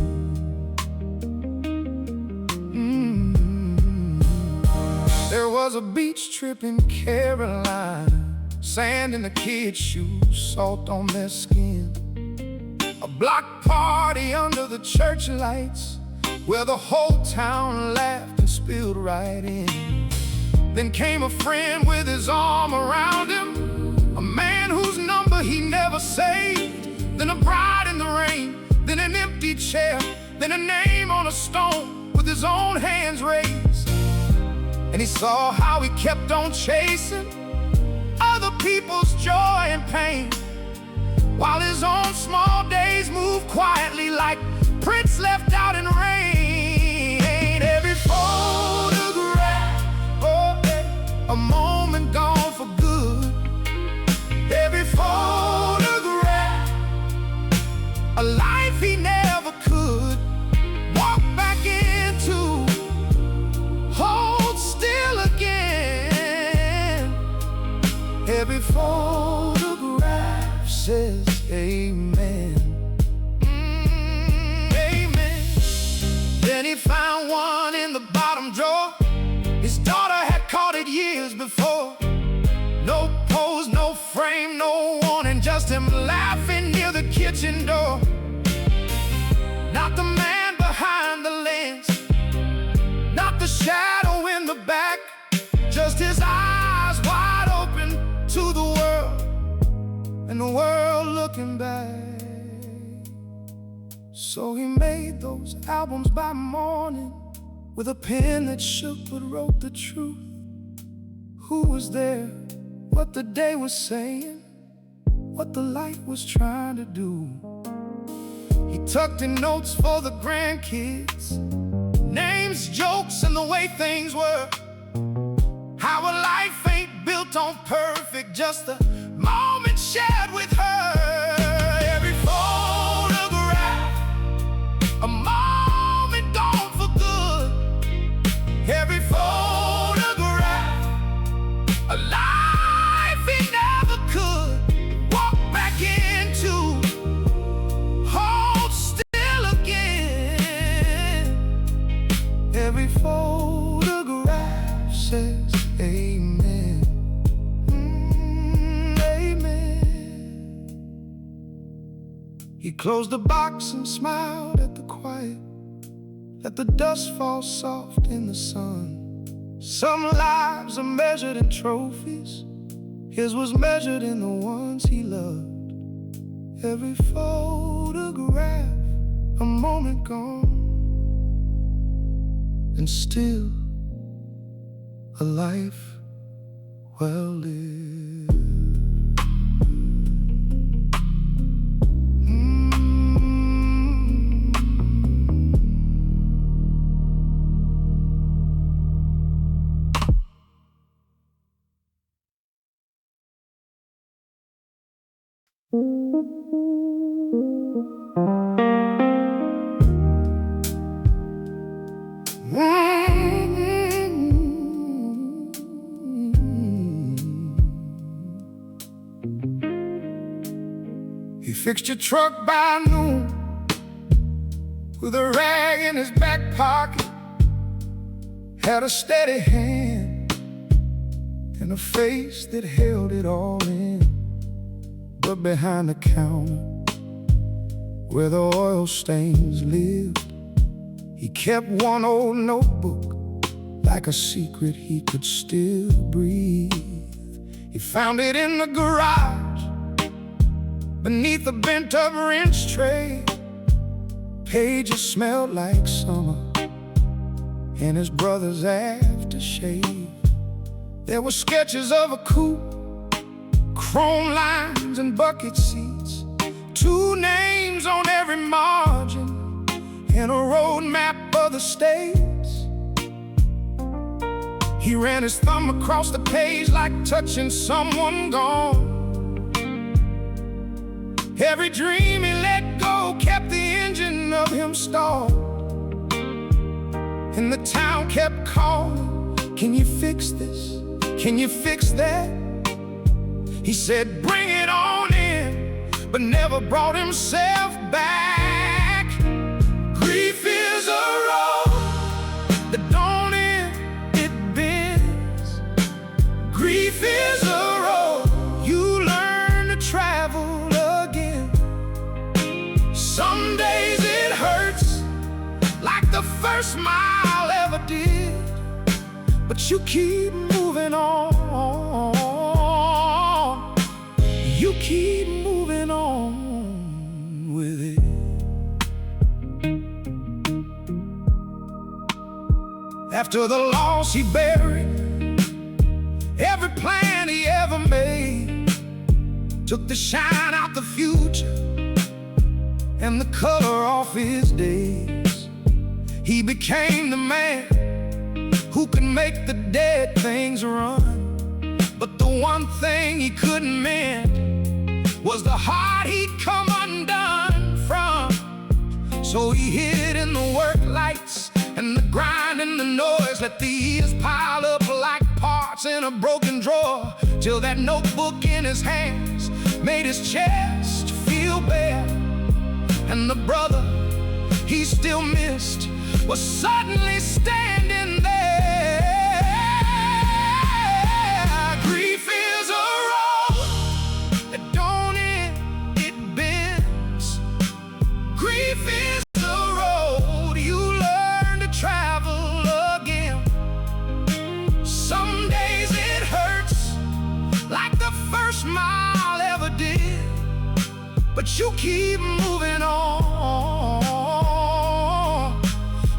was a beach trip in Carolina. Sand in the kids' shoes, salt on their skin. A block party under the church lights, where the whole town laughed and spilled right in. Then came a friend with his arm around him, a man whose number he never saved. Then a bride in the rain, then an empty chair, then a name on a stone with his own hands raised. And he saw how he kept on chasing other people's joy and pain, while his own small days moved quietly like prints left out in rain. Every photograph, oh, a moment gone for good. Every photograph, a life he never could walk back into, hold still again. Every photograph says amen. Amen. Then he found one in the bottom drawer. His daughter had caught it years before. No pose, no frame, no warning, just him laughing near the kitchen door. Not the man behind the lens, not the shadow in the back, just his eyes wide open to the world, and the world looking back. So he made those albums by morning, with a pen that shook but wrote the truth. Who was there, what the day was saying, what the light was trying to do. He tucked in notes for the grandkids, names, jokes, and the way things were. How a life ain't built on perfect, just a moment shared with her. Every photograph, a moment gone for good. Every photograph, a life he never could walk back into, hold still again. Every photograph says amen. Amen. He closed the box and smiled at the quiet, let the dust fall soft in the sun. Some lives are measured in trophies, his was measured in the ones he loved. Every photograph, a moment gone, and still a life well lived. He fixed your truck by noon with a rag in his back pocket, had a steady hand and a face that held it all in. But behind the counter, where the oil stains lived, he kept one old notebook, like a secret he could still breathe. He found it in the garage, beneath a bent-up wrench tray. Pages smelled like summer and his brother's aftershave. There were sketches of a coupe, chrome lines and bucket seats, 2 names on every margin, and a road map of the states. He ran his thumb across the page like touching someone gone. Every dream he let go kept the engine of him stalled, and the town kept calling, "Can you fix this? Can you fix that?" He said, "Bring it on in," but never brought himself back. Grief is a road that don't end, it bends. first mile ever did, but you keep moving on. You keep moving on with it. After the loss, he buried every plan he ever made, took the shine out the future and the color off his days. He became the man who could make the dead things run, but the one thing he couldn't mend was the heart he'd come undone from. So he hid in the work lights and the grind and the noise, let the years pile up like parts in a broken drawer, till that notebook in his hands made his chest feel bare. And the brother he still missed was suddenly standing there. Grief is a road that don't end, it bends. Grief is a road you learn to travel again. Some days it hurts like the first mile ever did, but you keep moving on.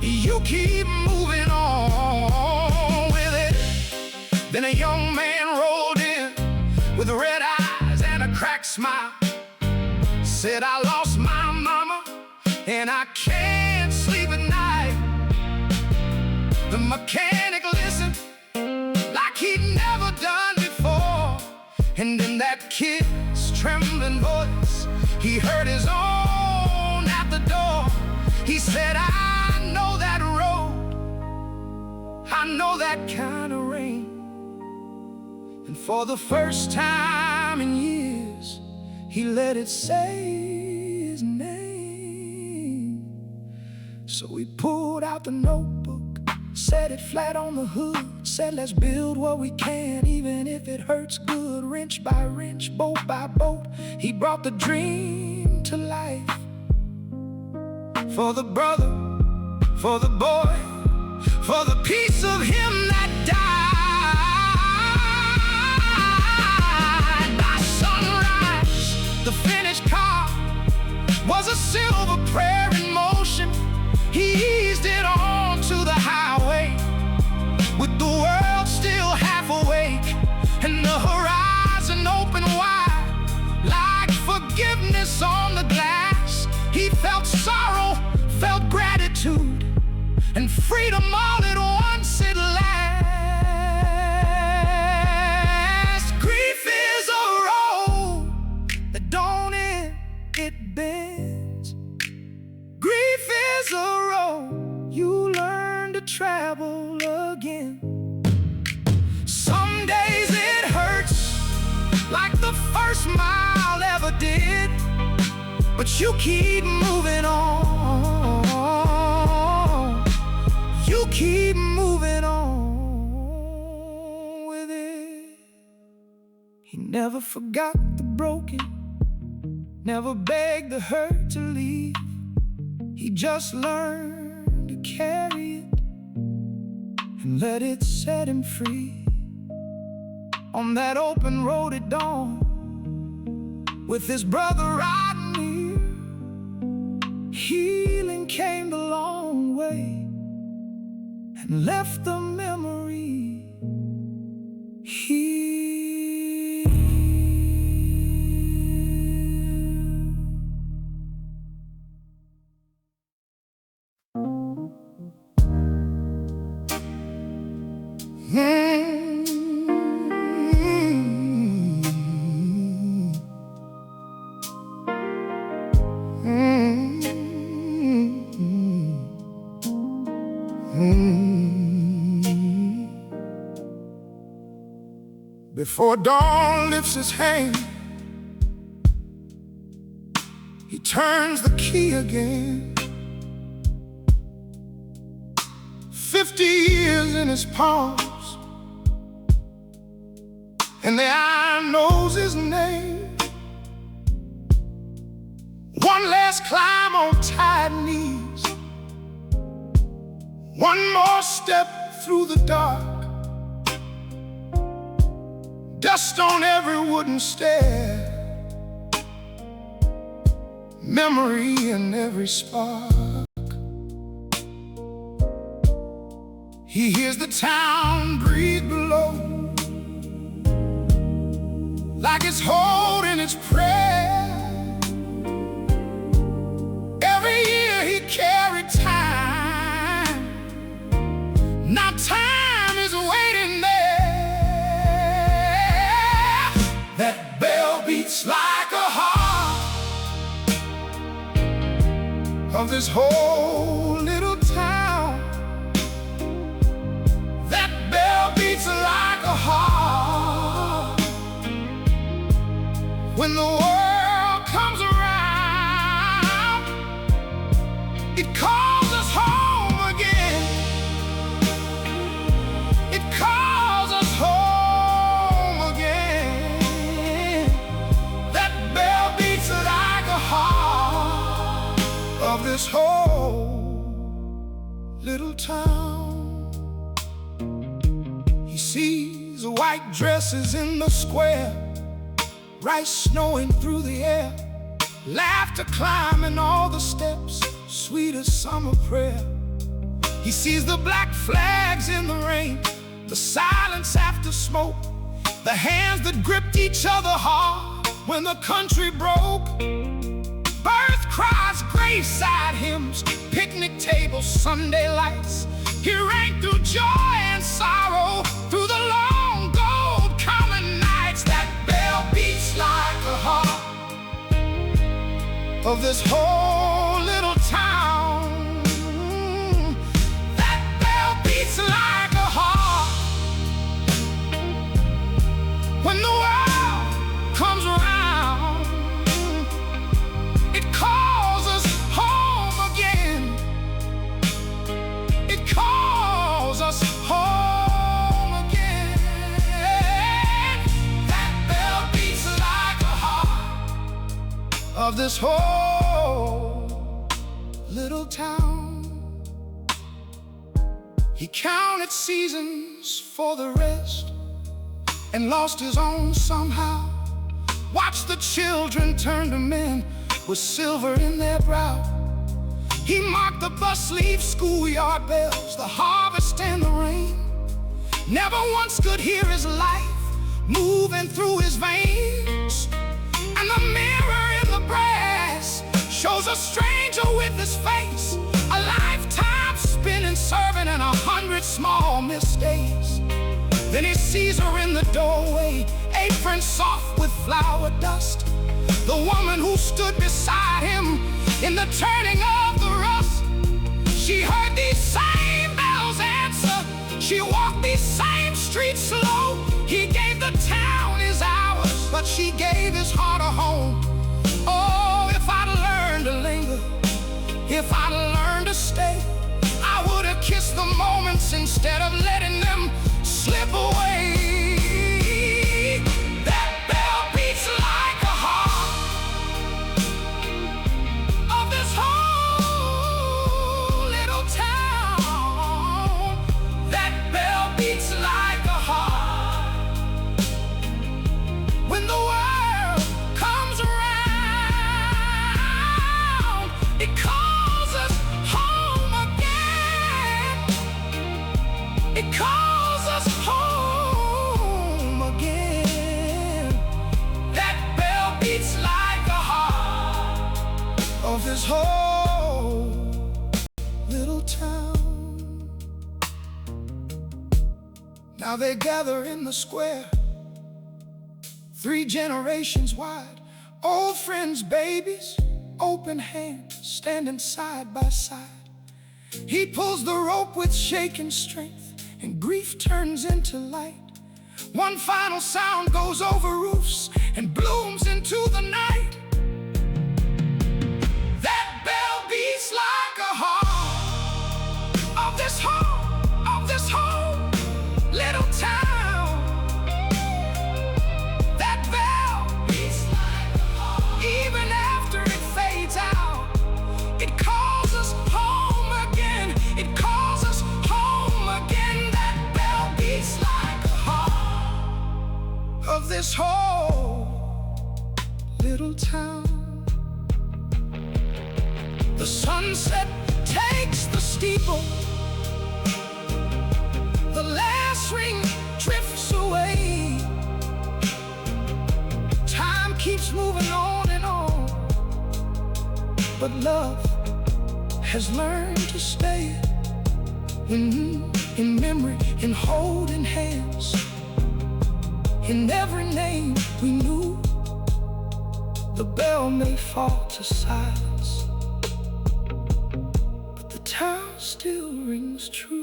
You keep moving on with it. Then a young man rolled in with red eyes and a cracked smile, said, I lost my mama and I can't sleep at night. The mechanic listened like he'd never done before, and in that kid's trembling voice he heard his own at the door. He said, I know that road, I know that kind of rain. And for the first time in years, he let it say his name. So he pulled out the notebook, set it flat on the hood, said, let's build what we can, even if it hurts good. Wrench by wrench, bolt by bolt, he brought the dream to life. For the brother, for the boy, for the piece of him that died. By sunrise, the finished car was a silver prayer in motion. He eased it on to the highway, with the world still half awake and the horizon open wide, like forgiveness on the glass. He felt sorrow, felt gratitude, and freedom all at once at last. Grief is a road that don't end, it bends. Grief is a road you learn to travel again. Some days it hurts like the first mile ever did, but you keep moving on. You keep moving on with it. He never forgot the broken, never begged the hurt to leave. He just learned to carry it and let it set him free. On that open road at dawn, with his brother riding near, healing came the long way and left the memory here. Before dawn lifts his hand, he turns the key again. 50 years in his palms, and the eye knows his name. One last climb on tired knees, One more step through the dark, dust on every wooden stair, memory in every spark. He hears the town breathe below, like it's holding its prayer. Every year he carried time, now time is waiting there. That bell beats like a heart of this whole little town. That bell beats like a heart when the world comes around. It calls us home again. It calls us home again. That bell beats like a heart of this whole little town. He sees the white dresses in the square, rice snowing through the air, laughter climbing all the steps, sweet as summer prayer. He sees the black flags in the rain, the silence after smoke, the hands that gripped each other hard when the country broke. Birth cries, graveside hymns, picnic tables, Sunday lights. He rang through joy and sorrow, through the long gold common nights. That bell beats like a heart of this whole little town. That bell beats like a heart when the world comes around. It calls us home again. It calls us home again. That bell beats like a heart of this whole little town. He counted seasons for the rest and lost his own somehow. Watched the children turn to men with silver in their brow. He marked the bus leave, schoolyard bells, the harvest and the rain. Never once could hear his life moving through his veins. And the mirror in the brass shows a stranger with his face, a lifetime spinning, serving in 100 small mistakes. Then he sees her in the doorway, apron soft with flour dust, the woman who stood beside him in the turning of the rust. She heard these same bells answer, she walked these same streets slow. He gave the town his hours, but she gave his heart a home. Oh, if I'd learned to linger, if I'd learned to stay, I would have kissed the moments instead of letting them slip away. That bell beats like a heart of this whole little town. That bell beats like a heart when the world comes around. It calls us home again. It calls us home again. That bell beats like a heart of this whole little town. Now they gather in the square, 3 generations wide, old friends, babies, open hands, standing side by side. He pulls the rope with shaking strength, and grief turns into light. One final sound goes over roofs and blooms into the night. That bell beats like a heart of this whole little town. That bell beats like a heart even after it fades out. It calls us home again. It calls us this whole little town. The sunset takes the steeple, the last ring drifts away. Time keeps moving on and on, but love has learned to stay. In memory, in holding hands, in every name we knew. The bell may fall to silence, but the town still rings true.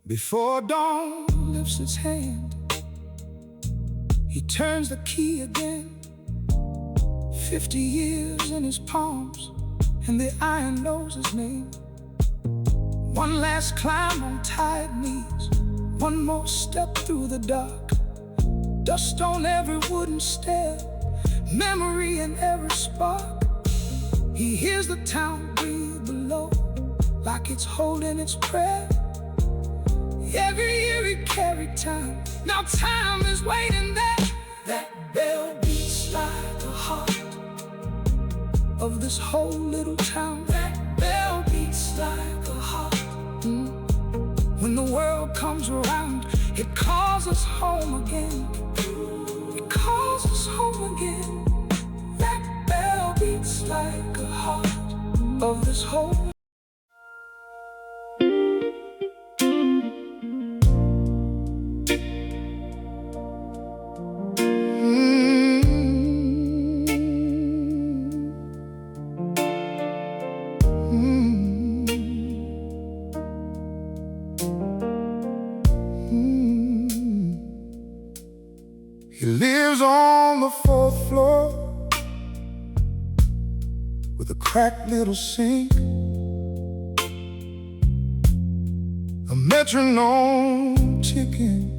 Before dawn lifts its hand, he turns the key again. 50 years in his palms, and the iron knows his name. One last climb on tired knees, one more step through the dark. Dust on every wooden stair, memory in every spark. He hears the town breathe below, like it's holding its prayer. Every year he carried time, now time is waiting there. That bell beats like the heart of this whole little town. That bell beats like the heart. When the world comes around, it calls us home again. It calls us home again. That bell beats like the heart of this whole He lives on the 4th floor with a cracked little sink, a metronome ticking,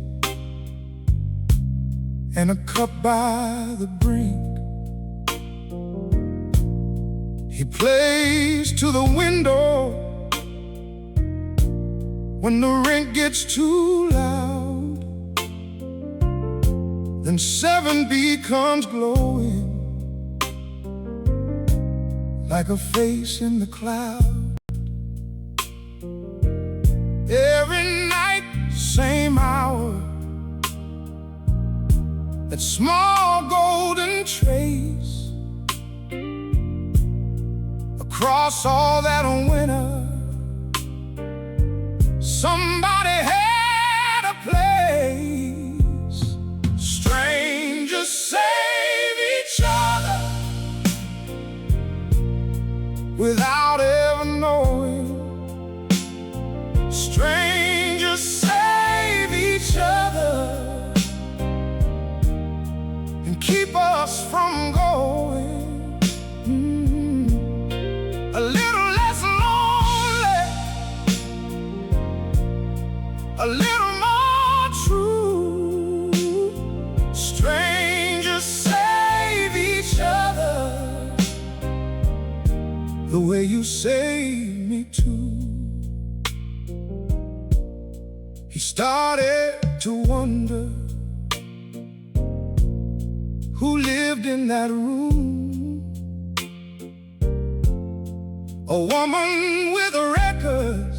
and a cup by the brink. He plays to the window when the rent gets too loud. Then 7 becomes glowing like a face in the cloud. Every night, same hour, that small golden trace across all that winter. Somebody had a place. Strangers save each other without ever knowing. Strangers save each other and keep us from going. A little less lonely, a little more true. Strangers save each other the way you saved me too. He started to wonder who lived in that room. A woman with records,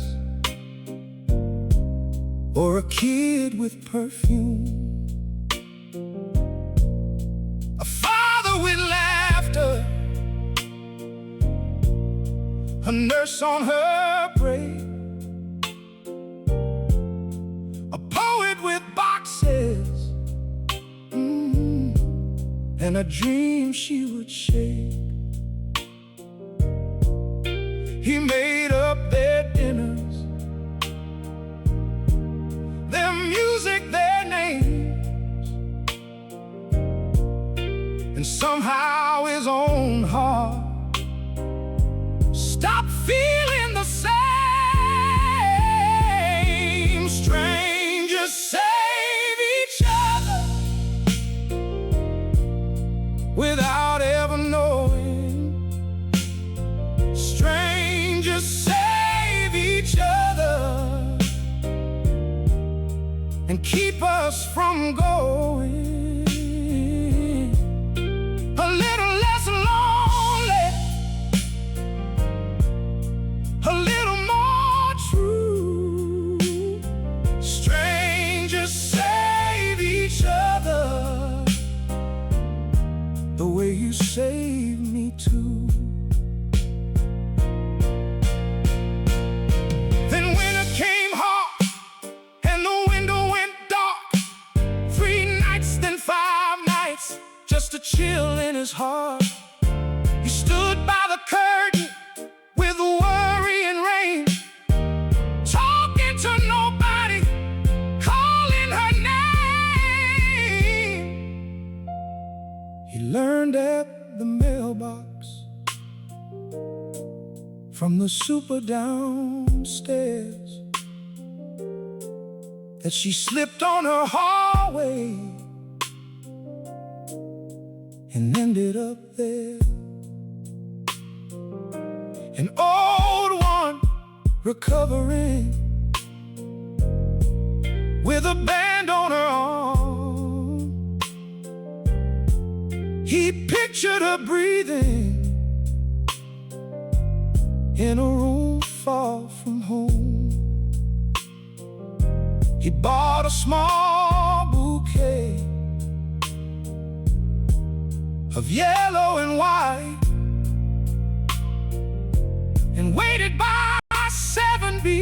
or a kid with perfume, a father with laughter, a nurse on her break, a poet with boxes, and a dream she would shake. He made up their dinners, their music, their names, somehow his own heart stopped feeling the same. Strangers save each other without ever knowing. Strangers save each other and keep us from going. A little less lonely, a little more true. Strangers save each other the way you saved me too. Then winter came hot and the window went dark. 3 nights, then 5 nights, just a chill in his heart. He stood by the curtain with worry and rain, talking to nobody, calling her name. He learned at the mailbox from the super downstairs that she slipped on her hallway and ended up there. An old one recovering with a band on her arm. He pictured her breathing in a room far from home. He bought a small bouquet of yellow and white and waited by 7B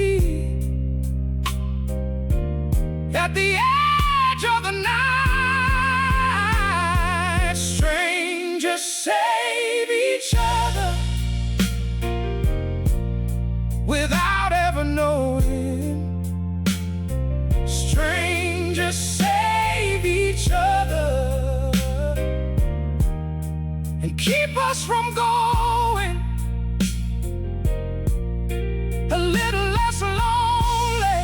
at the edge of the night. Strangers save each other without ever knowing. Strangers save each other and keep us from going. A little less lonely,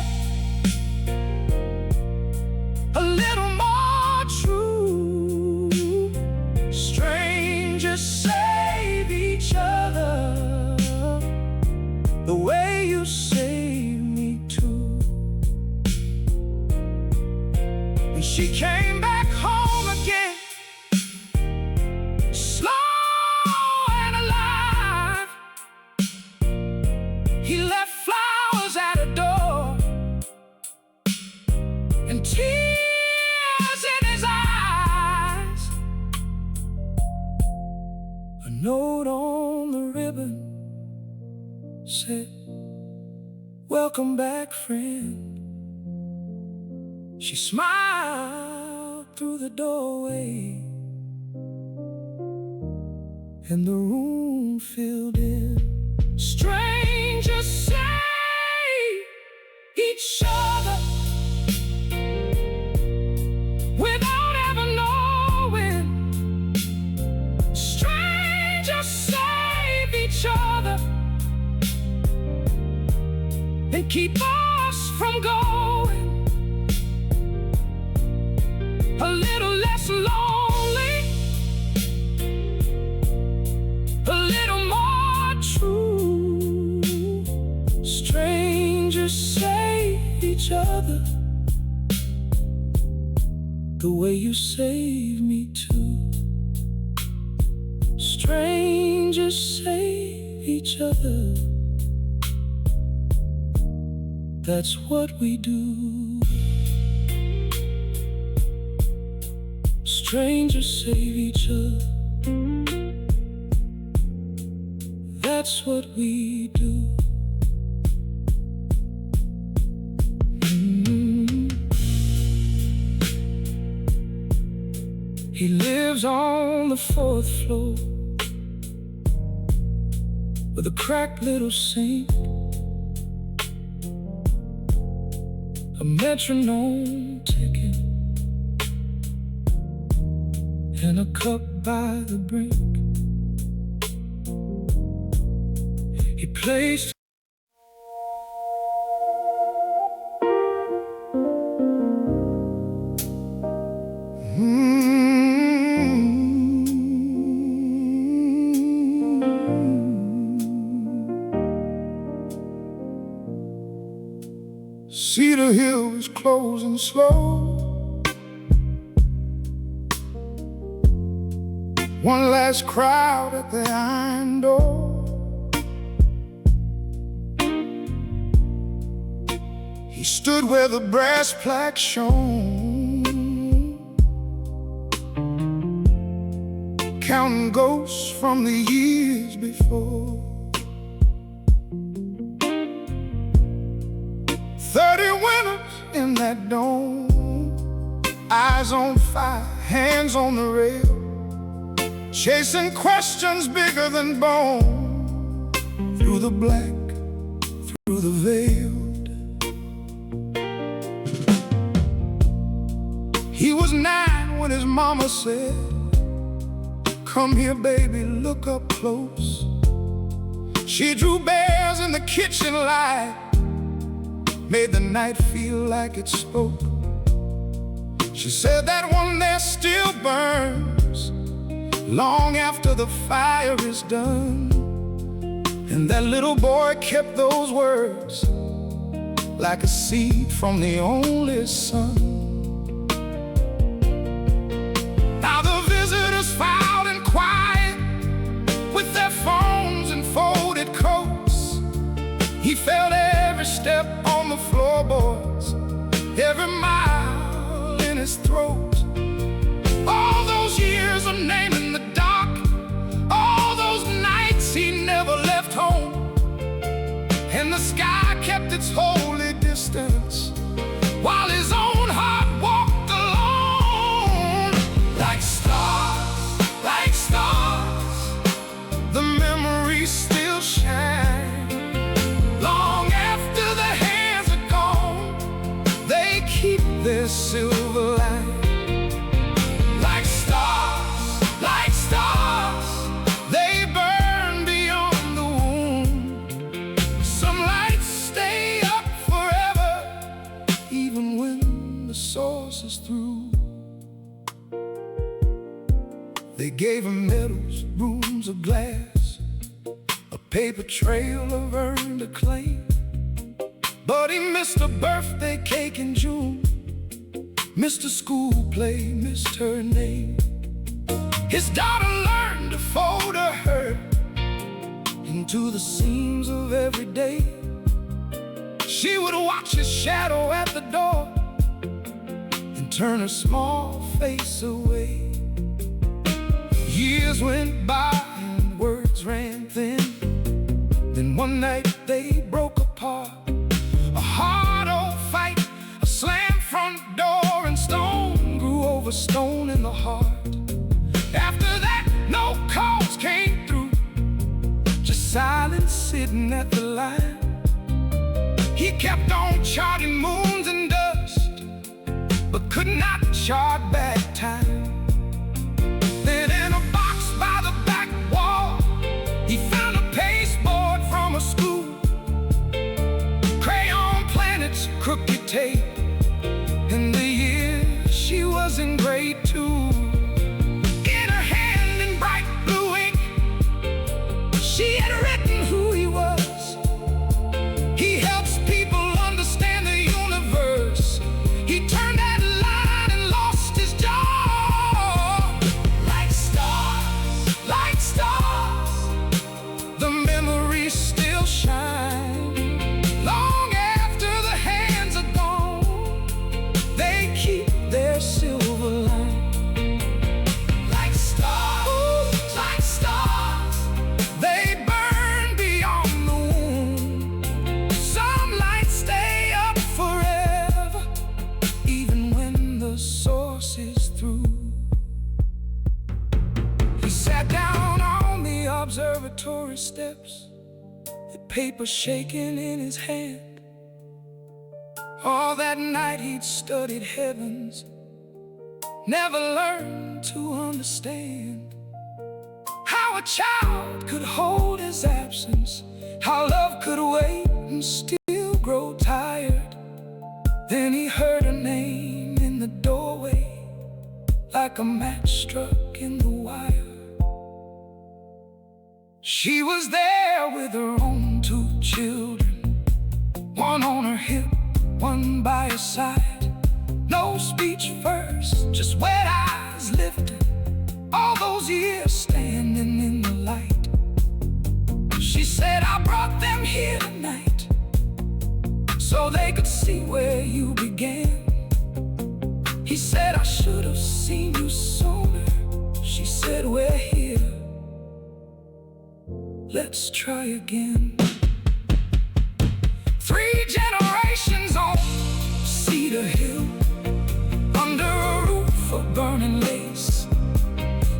a little more true. Strangers save each other the way you saved me too. And she came back home again, he left flowers at her door and tears in his eyes. A note on the ribbon said, "Welcome back, friend." She smiled through the doorway and the room filled in. Strangers save each other without ever knowing. Strangers save each other and keep us from going. A little less lonely, a little more true. Strangers save each other the way you save me too. Strangers save each other. That's what we do. Strangers save each other. That's what we do. He lives on the 4th floor with a cracked little sink, a metronome ticking, and a cup by the brink. He placed Cedar Hill is closing slow. One last crowd at the iron door. He stood where the brass plaque shone, counting ghosts from the years before. 30 winters in that dome, eyes on fire, hands on the rail, chasing questions bigger than bone, through the black, through the veiled. He was 9 when his mama said, "Come here, baby, look up close." She drew bears in the kitchen light, made the night feel like it spoke. She said that one there still burns long after the fire is done. And that little boy kept those words like a seed from the only son. Now the visitors filed in quiet with their phones and folded coats. He felt every step on the floorboards, every mile in his throat. All those years of naming the dark, all those nights he never left home. And the sky kept its holy distance while his own heart walked alone. Like stars, the memories still shine. Long after the hands are gone, they keep their silver line. Like stars, they burn beyond the wound. Some lights stay up forever, even when the source is through. They gave him medals, rooms of glass, a paper trail of earned acclaim. But he missed a birthday cake in June, missed a school play, missed her name. His daughter learned to fold her hurt into the seams of every day. She would watch his shadow at the door and turn her small face away. Years went by and words ran thin. Then one night they broke apart. A hard old fight, a slammed front door, and stone grew over stone in the heart. After that, no calls came through, just silence sitting at the line. He kept on charting moons and dust, but could not chart back time. Then in a box by the back wall, he found a pasteboard from a school, crayon planets, crooked tape, and the year she was in grade 2. In her hand in bright blue ink, she had written who he was. He helps people understand the universe. He turned that line and lost his jaw. Like stars, the memories still shine. Long after the hands are gone, they keep their silver line. Like stars, they burn beyond the wound. Some lights stay up forever, even when the source is through. He sat down on the observatory steps, the paper shaking in his hand. All that night he'd studied heavens, never learned to understand how a child could hold his absence, how love could wait and still grow tired. Then he heard her name in the doorway, like a match struck in the wire. She was there with her own 2 children, one on her hip, one by her side. No speech first, just wet eyes lifting, all those years standing in the light. She said, I brought them here tonight so they could see where you began. He said, I should have seen you sooner. She said, we're here, let's try again. 3 generations on Cedar Hill, under a roof of burning lace.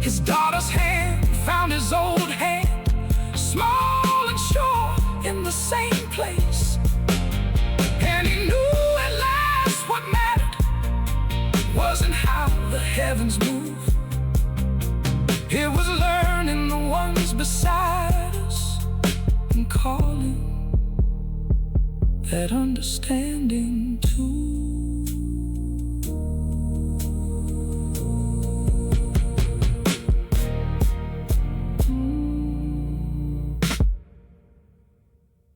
His daughter's hand found his old hand, small and sure in the same place. And he knew at last what mattered wasn't how the heavens move, it was learning the ones beside us and calling that understanding too.